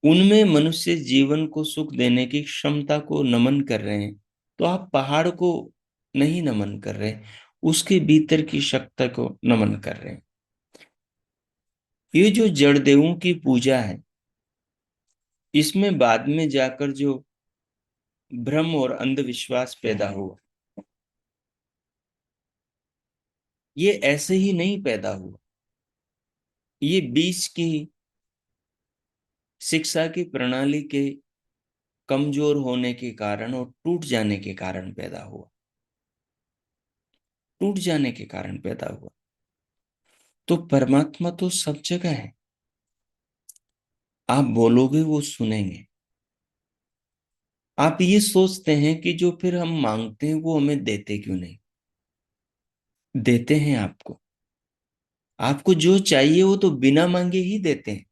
Speaker 1: उनमें मनुष्य जीवन को सुख देने की क्षमता को नमन कर रहे हैं, तो आप पहाड़ को नहीं नमन कर रहे, उसके भीतर की शक्ति को नमन कर रहे हैं। ये जो जड़ देवों की पूजा है, इसमें बाद में जाकर जो भ्रम और अंधविश्वास पैदा हुआ, ये ऐसे ही नहीं पैदा हुआ। ये बीच की शिक्षा की प्रणाली के कमजोर होने के कारण और टूट जाने के कारण पैदा हुआ, टूट जाने के कारण पैदा हुआ। तो परमात्मा तो सब जगह है, आप बोलोगे वो सुनेंगे। आप ये सोचते हैं कि जो फिर हम मांगते हैं वो हमें देते क्यों नहीं? देते हैं आपको। आपको जो चाहिए वो तो बिना मांगे ही देते हैं,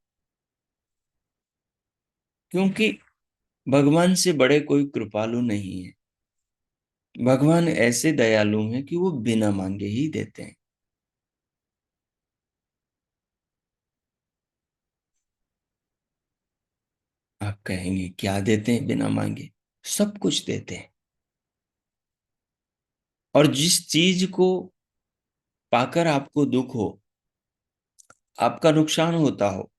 Speaker 1: क्योंकि भगवान से बड़े कोई कृपालु नहीं है। भगवान ऐसे दयालु हैं कि वो बिना मांगे ही देते हैं। आप कहेंगे क्या देते हैं बिना मांगे? सब कुछ देते हैं। और जिस चीज को पाकर आपको दुख हो, आपका नुकसान होता हो,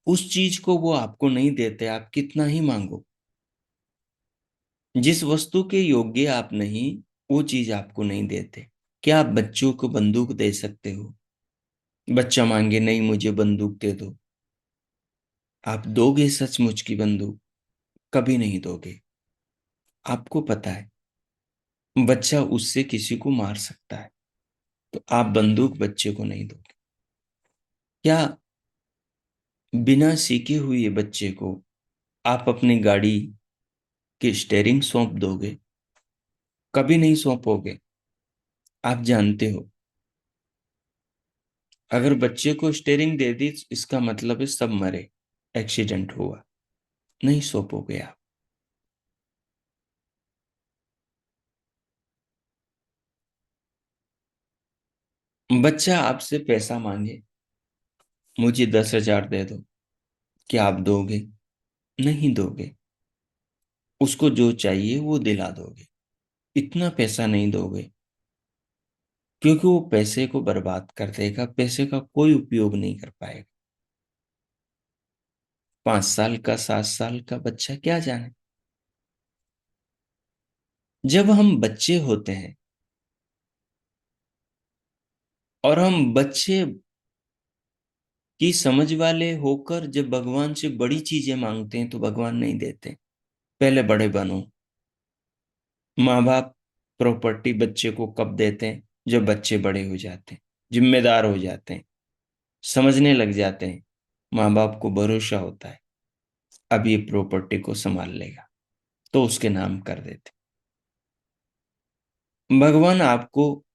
Speaker 1: उस चीज को वो आपको नहीं देते, आप कितना ही मांगो। जिस वस्तु के योग्य आप नहीं, वो चीज आपको नहीं देते। क्या आप बच्चों को बंदूक दे सकते हो? बच्चा मांगे नहीं मुझे बंदूक दे दो, आप दोगे सचमुच की बंदूक? कभी नहीं दोगे। आपको पता है बच्चा उससे किसी को मार सकता है, तो आप बंदूक बच्चे को नहीं दोगे। क्या बिना सीखे हुए बच्चे को आप अपनी गाड़ी की स्टेयरिंग सौंप दोगे? कभी नहीं सौंपोगे। आप जानते हो, अगर बच्चे को स्टेयरिंग दे दी इसका मतलब है सब मरे, एक्सीडेंट हुआ। नहीं सौंपोगे आप। बच्चा आपसे पैसा मांगे, मुझे 10,000 दे दो, क्या आप दोगे? नहीं दोगे। उसको जो चाहिए वो दिला दोगे। इतना पैसा नहीं दोगे, क्योंकि वो पैसे को बर्बाद कर देगा, पैसे का कोई उपयोग नहीं कर पाएगा। 5 साल का 7 साल का बच्चा क्या जाने। जब हम बच्चे होते हैं और हम बच्चे की समझ वाले होकर जब भगवान से बड़ी चीजें मांगते हैं तो भगवान नहीं देते। पहले बड़े बनो। माँ बाप प्रॉपर्टी बच्चे को कब देते हैं? जब बच्चे बड़े हो जाते हैं, जिम्मेदार हो जाते हैं, समझने लग जाते हैं। माँ बाप को भरोसा होता है अब ये प्रॉपर्टी को संभाल लेगा, तो उसके नाम कर देते। भगवान आपको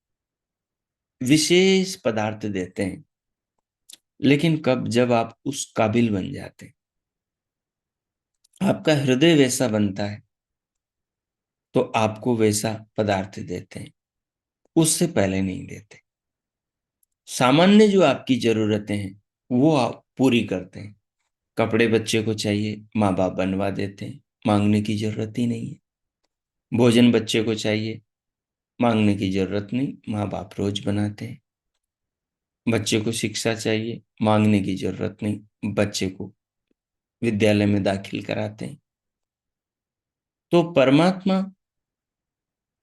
Speaker 1: विशेष पदार्थ देते हैं, लेकिन कब? जब आप उस काबिल बन जाते हैं, आपका हृदय वैसा बनता है, तो आपको वैसा पदार्थ देते हैं। उससे पहले नहीं देते। सामान्य जो आपकी जरूरतें हैं वो आप पूरी करते हैं। कपड़े बच्चे को चाहिए, माँ बाप बनवा देते हैं, मांगने की जरूरत ही नहीं है। भोजन बच्चे को चाहिए, मांगने की जरूरत नहीं, माँ बाप रोज बनाते हैं। बच्चे को शिक्षा चाहिए, मांगने की जरूरत नहीं, बच्चे को विद्यालय में दाखिल कराते हैं। तो परमात्मा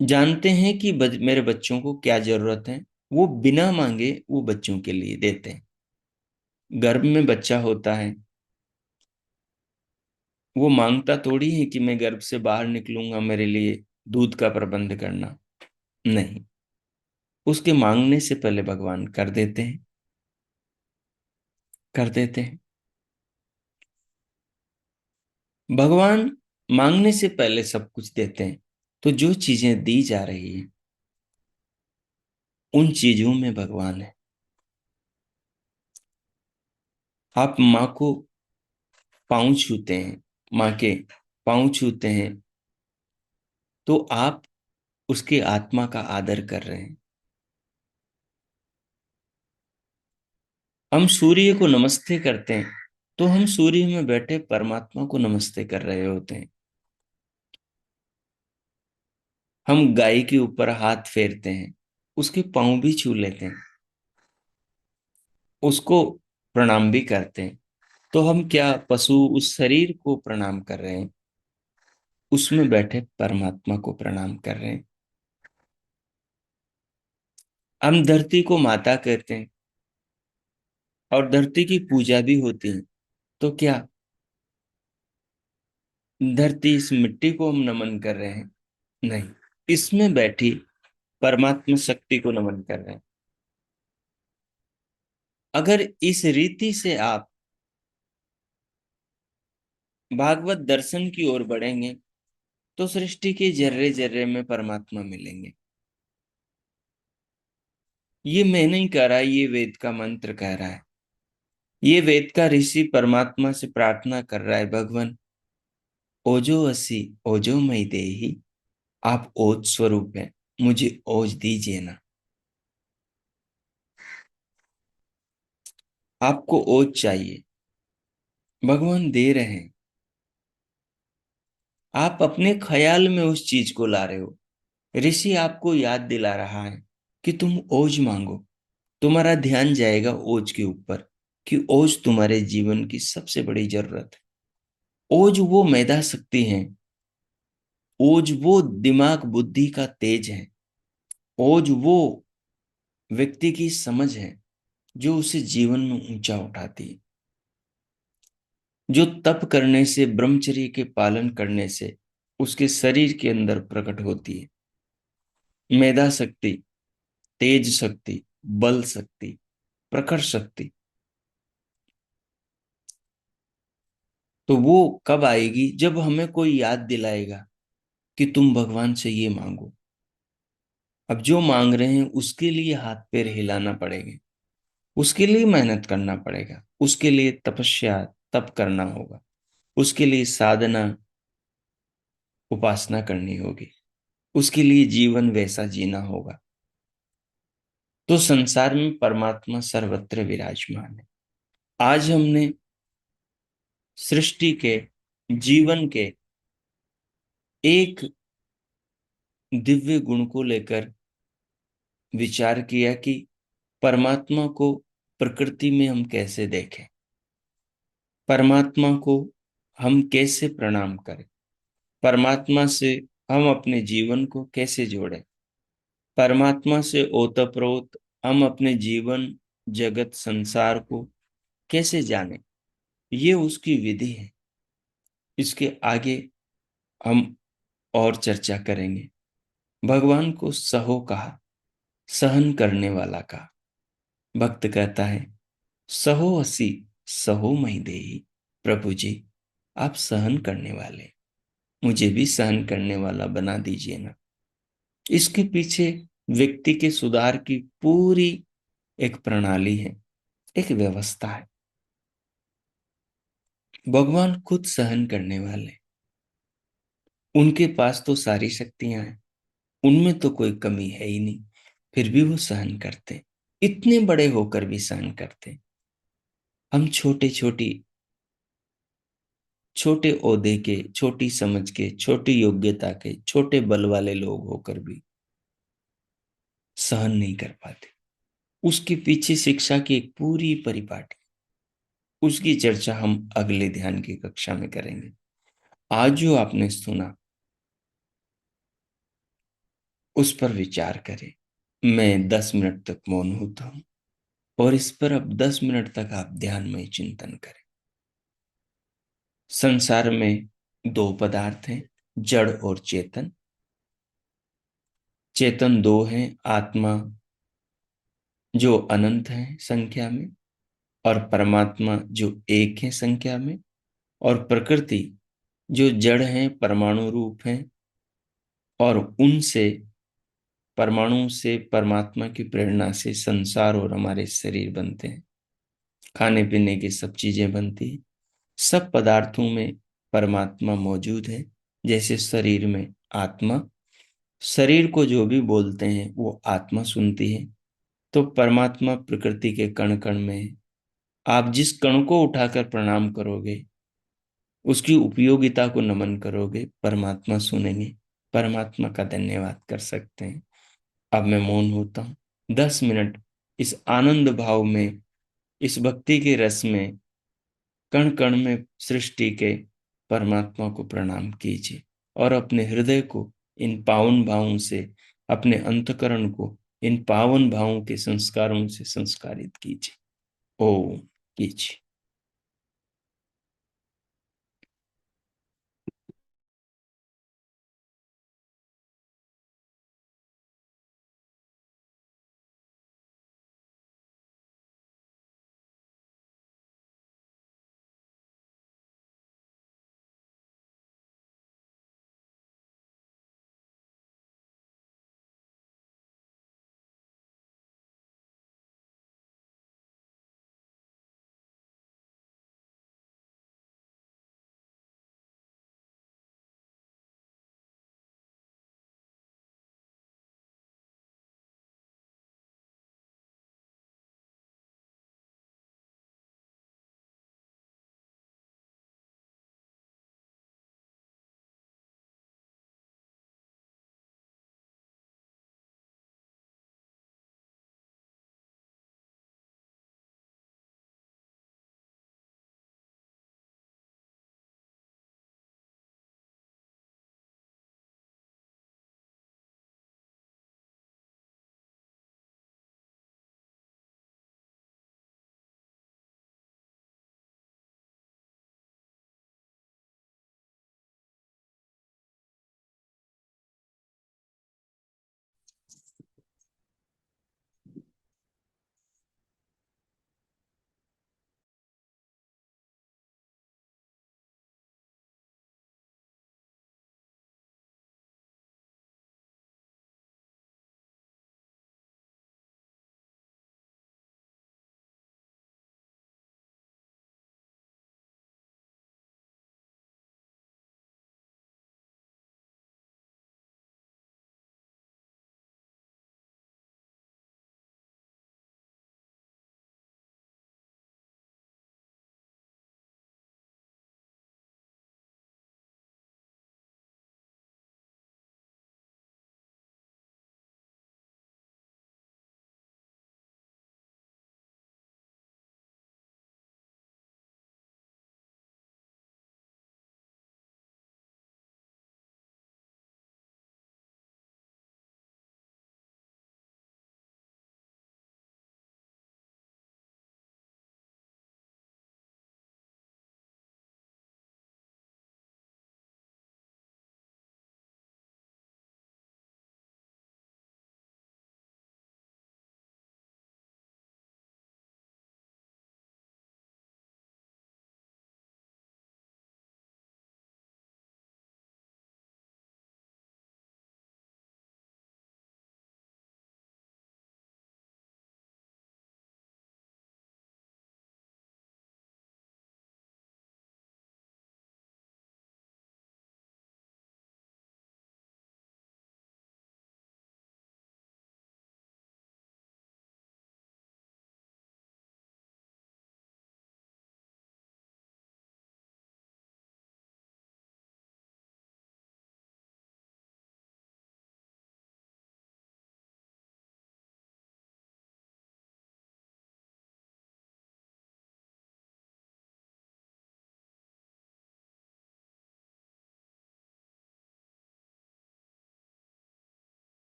Speaker 1: जानते हैं कि मेरे बच्चों को क्या जरूरत है, वो बिना मांगे वो बच्चों के लिए देते हैं। गर्भ में बच्चा होता है, वो मांगता थोड़ी है कि मैं गर्भ से बाहर निकलूंगा, मेरे लिए दूध का प्रबंध करना। नहीं, उसके मांगने से पहले भगवान कर देते हैं। कर देते हैं। भगवान मांगने से पहले सब कुछ देते हैं। तो जो चीजें दी जा रही है उन चीजों में भगवान है। आप माँ को पाँव छूते हैं, माँ के पाँव छूते हैं, तो आप उसके आत्मा का आदर कर रहे हैं। हम सूर्य को नमस्ते करते हैं, तो हम सूर्य में बैठे परमात्मा को नमस्ते कर रहे होते हैं। हम गाय के ऊपर हाथ फेरते हैं, उसके पाँव भी छू लेते हैं, उसको प्रणाम भी करते हैं। तो हम क्या पशु उस शरीर को प्रणाम कर रहे हैं? उसमें बैठे परमात्मा को प्रणाम कर रहे हैं। हम धरती को माता कहते हैं और धरती की पूजा भी होती है। तो क्या धरती इस मिट्टी को हम नमन कर रहे हैं? नहीं, इसमें बैठी परमात्मा शक्ति को नमन कर रहे हैं। अगर इस रीति से आप भागवत दर्शन की ओर बढ़ेंगे तो सृष्टि के जर्रे जर्रे में परमात्मा मिलेंगे। ये मैं नहीं कह रहा, ये वेद का मंत्र कह रहा है। ये वेद का ऋषि परमात्मा से प्रार्थना कर रहा है, भगवान ओजो असी ओजो मई देही, आप ओज स्वरूप है, मुझे ओज दीजिए ना। आपको ओज चाहिए, भगवान दे रहे हैं। आप अपने ख्याल में उस चीज को ला रहे हो। ऋषि आपको याद दिला रहा है कि तुम ओज मांगो। तुम्हारा ध्यान जाएगा ओज के ऊपर, कि ओज तुम्हारे जीवन की सबसे बड़ी जरूरत है। ओज वो मैदा शक्ति है, ओज वो दिमाग बुद्धि का तेज है, ओज वो व्यक्ति की समझ है जो उसे जीवन में ऊंचा उठाती है, जो तप करने से, ब्रह्मचर्य के पालन करने से उसके शरीर के अंदर प्रकट होती है। मेधा शक्ति, तेज शक्ति, बल शक्ति, प्रखर शक्ति। तो वो कब आएगी? जब हमें कोई याद दिलाएगा कि तुम भगवान से ये मांगो। अब जो मांग रहे हैं उसके लिए हाथ पैर हिलाना पड़ेगा, उसके लिए मेहनत करना पड़ेगा, उसके लिए तपस्या तप करना होगा, उसके लिए साधना उपासना करनी होगी, उसके लिए जीवन वैसा जीना होगा। तो संसार में परमात्मा सर्वत्र विराजमान है। आज हमने सृष्टि के, जीवन के एक दिव्य गुण को लेकर विचार किया कि परमात्मा को प्रकृति में हम कैसे देखें, परमात्मा को हम कैसे प्रणाम करें, परमात्मा से हम अपने जीवन को कैसे जोड़ें, परमात्मा से ओतप्रोत हम अपने जीवन, जगत, संसार को कैसे जाने। ये उसकी विधि है। इसके आगे हम और चर्चा करेंगे। भगवान को सहो कहा, सहन करने वाला कहा। भक्त कहता है सहो असी सहो मही देही, प्रभु जी आप सहन करने वाले, मुझे भी सहन करने वाला बना दीजिए ना। इसके पीछे व्यक्ति के सुधार की पूरी एक प्रणाली है, एक व्यवस्था है। भगवान खुद सहन करने वाले, उनके पास तो सारी शक्तियां हैं, उनमें तो कोई कमी है ही नहीं, फिर भी वो सहन करते, इतने बड़े होकर भी सहन करते। हम छोटे छोटी, छोटे ओहदे के, छोटी समझ के, छोटी योग्यता के, छोटे बल वाले लोग होकर भी सहन नहीं कर पाते। उसके पीछे शिक्षा की एक पूरी परिपाटी, उसकी चर्चा हम अगले ध्यान की कक्षा में करेंगे। आज जो आपने सुना उस पर विचार करें। मैं 10 मिनट तक मौन होता हूं और इस पर अब 10 मिनट तक आप ध्यान में चिंतन करें। संसार में दो पदार्थ हैं, जड़ और चेतन। चेतन दो हैं, आत्मा जो अनंत है संख्या में, और परमात्मा जो एक है संख्या में, और प्रकृति जो जड़ है, परमाणु रूप है, और उनसे, परमाणु से परमात्मा की प्रेरणा से संसार और हमारे शरीर बनते हैं, खाने पीने की सब चीजें बनती हैं। सब पदार्थों में परमात्मा मौजूद है। जैसे शरीर में आत्मा, शरीर को जो भी बोलते हैं वो आत्मा सुनती है, तो परमात्मा प्रकृति के कण कण में है। आप जिस कण को उठाकर प्रणाम करोगे, उसकी उपयोगिता को नमन करोगे, परमात्मा सुनेंगे, परमात्मा का धन्यवाद कर सकते हैं। अब मैं मौन होता हूँ। 10 मिनट इस आनंद भाव में, इस भक्ति के रस में, कण कण में सृष्टि के परमात्मा को प्रणाम कीजिए और अपने हृदय को इन पावन भावों से, अपने अंतकरण को इन पावन भावों के संस्कारों से संस्कारित कीजिए। ओम। कीजिए।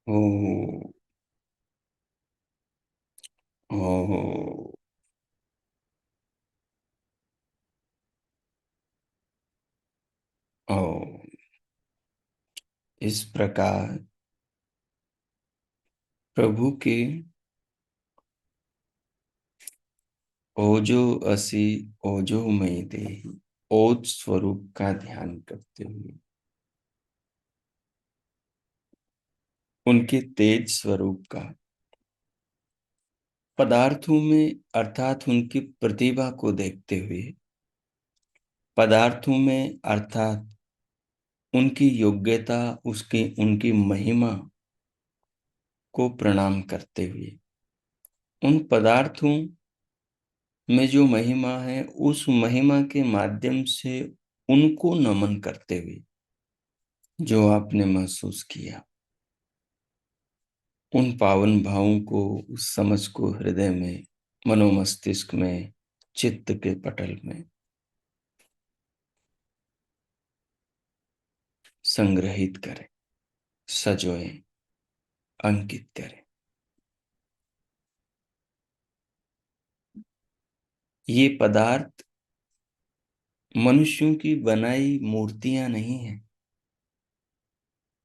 Speaker 1: ओ, ओ, ओ, इस प्रकार प्रभु के ओजो असी ओजो मई देहि ओज स्वरूप का ध्यान करते हुए, उनके तेज स्वरूप का पदार्थों में अर्थात उनकी प्रतिभा को देखते हुए, पदार्थों में अर्थात उनकी योग्यता, उसकी उनकी महिमा को प्रणाम करते हुए, उन पदार्थों में जो महिमा है उस महिमा के माध्यम से उनको नमन करते हुए जो आपने महसूस किया, उन पावन भावों को, उस समझ को हृदय में, मनोमस्तिष्क में, चित्त के पटल में संग्रहित करें, सजोएं, अंकित करें। ये पदार्थ मनुष्यों की बनाई मूर्तियां नहीं हैं,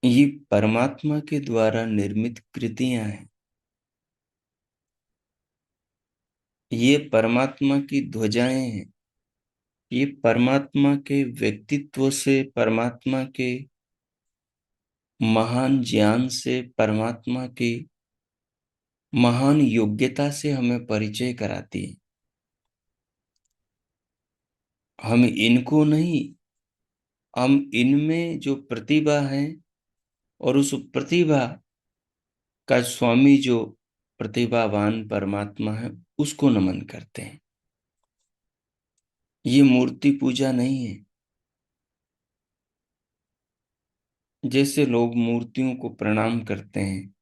Speaker 1: ये परमात्मा के द्वारा निर्मित कृतियां हैं। ये परमात्मा की ध्वजाएं हैं। ये परमात्मा के व्यक्तित्व से, परमात्मा के महान ज्ञान से, परमात्मा की महान योग्यता से हमें परिचय कराती है। हम इनको नहीं, हम इनमें जो प्रतिभा है और उस प्रतिभा का स्वामी जो प्रतिभावान परमात्मा है उसको नमन करते हैं। ये मूर्ति पूजा नहीं है। जैसे लोग मूर्तियों को प्रणाम करते हैं,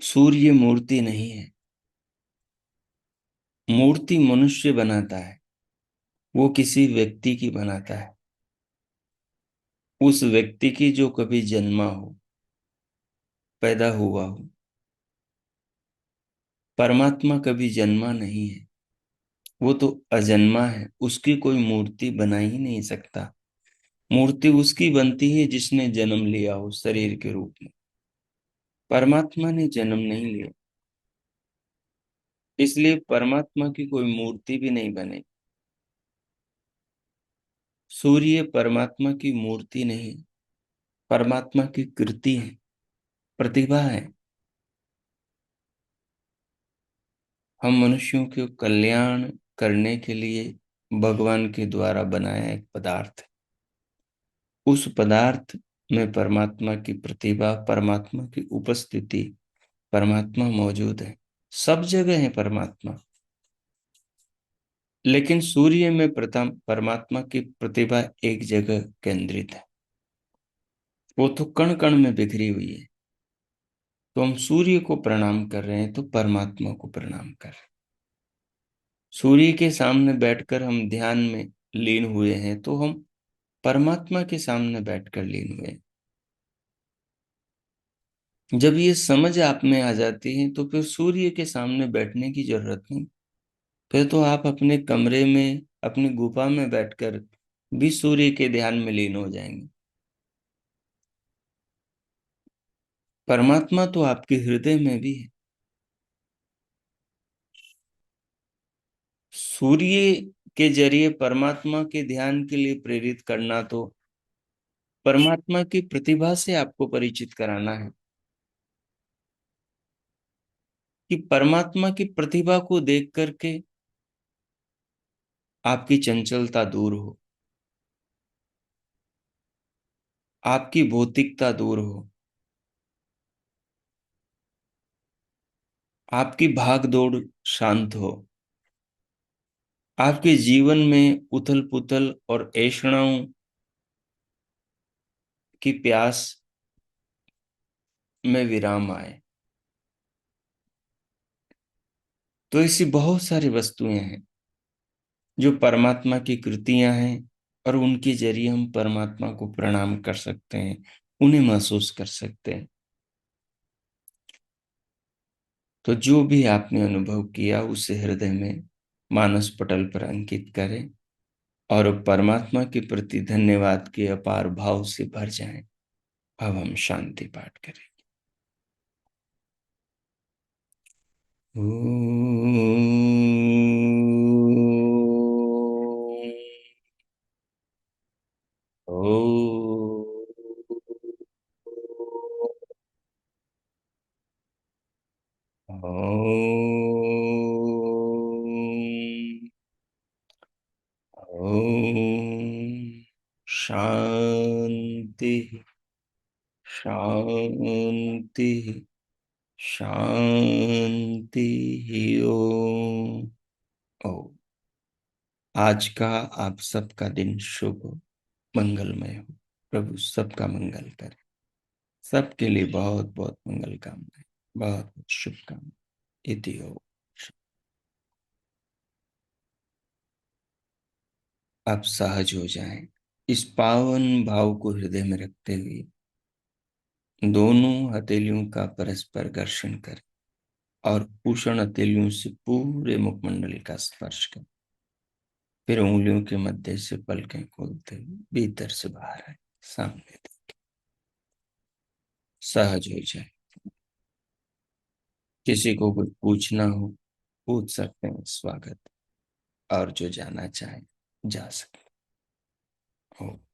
Speaker 1: सूर्य मूर्ति नहीं है। मूर्ति मनुष्य बनाता है, वो किसी व्यक्ति की बनाता है, उस व्यक्ति की जो कभी जन्मा हो, पैदा हुआ हो। परमात्मा कभी जन्मा नहीं है, वो तो अजन्मा है, उसकी कोई मूर्ति बना ही नहीं सकता। मूर्ति उसकी बनती है जिसने जन्म लिया हो शरीर के रूप में। परमात्मा ने जन्म नहीं लिया, इसलिए परमात्मा की कोई मूर्ति भी नहीं बने। सूर्य परमात्मा की मूर्ति नहीं, परमात्मा की कृति है, प्रतिभा है। हम मनुष्यों के कल्याण करने के लिए भगवान के द्वारा बनाया एक पदार्थ है। उस पदार्थ में परमात्मा की प्रतिभा, परमात्मा की उपस्थिति, परमात्मा मौजूद है। सब जगह है परमात्मा। लेकिन सूर्य में प्रथम परमात्मा की प्रतिभा एक जगह केंद्रित है, वो तो कण कण में बिखरी हुई है। तो हम सूर्य को प्रणाम कर रहे हैं तो परमात्मा को प्रणाम कर रहे हैं। सूर्य के सामने बैठकर हम ध्यान में लीन हुए हैं तो हम परमात्मा के सामने बैठकर लीन हुए हैं। जब ये समझ आप में आ जाती है तो फिर सूर्य के सामने बैठने की जरूरत नहीं। फिर तो आप अपने कमरे में, अपनी गुफा में बैठकर भी सूर्य के ध्यान में लीन हो जाएंगे। परमात्मा तो आपके हृदय में भी है। सूर्य के जरिए परमात्मा के ध्यान के लिए प्रेरित करना तो परमात्मा की प्रतिभा से आपको परिचित कराना है कि परमात्मा की प्रतिभा को देख करके आपकी चंचलता दूर हो, आपकी भौतिकता दूर हो, आपकी भाग दौड़ शांत हो, आपके जीवन में उथल पुथल और ऐषणाओं की प्यास में विराम आए। तो ऐसी बहुत सारी वस्तुएं हैं जो परमात्मा की कृतियां हैं और उनके जरिए हम परमात्मा को प्रणाम कर सकते हैं, उन्हें महसूस कर सकते हैं। तो जो भी आपने अनुभव किया उसे हृदय में मानस पटल पर अंकित करें और परमात्मा के प्रति धन्यवाद के अपार भाव से भर जाएं। अब हम शांति पाठ करें। ओम शांति शांति शांति। ओम। ओ आज का आप सबका दिन शुभ हो, मंगलमय हो। प्रभु सबका मंगल करे। सबके लिए बहुत बहुत मंगल कामनाएं, बहुत बहुत शुभकामनाएं। इति हो। आप सहज हो जाएं। इस पावन भाव को हृदय में रखते हुए दोनों हथेलियों का परस्पर घर्षण करें और उष्ण हथेलियों से पूरे मुखमंडल का स्पर्श करें। फिर उंगलियों के मध्य से पलकें खोलते हुए भीतर से बाहर आए, सामने देखें। सहज हो जाए। किसी को कुछ पूछना हो पूछ सकते हैं, स्वागत। और जो जाना चाहे जा सकते हो।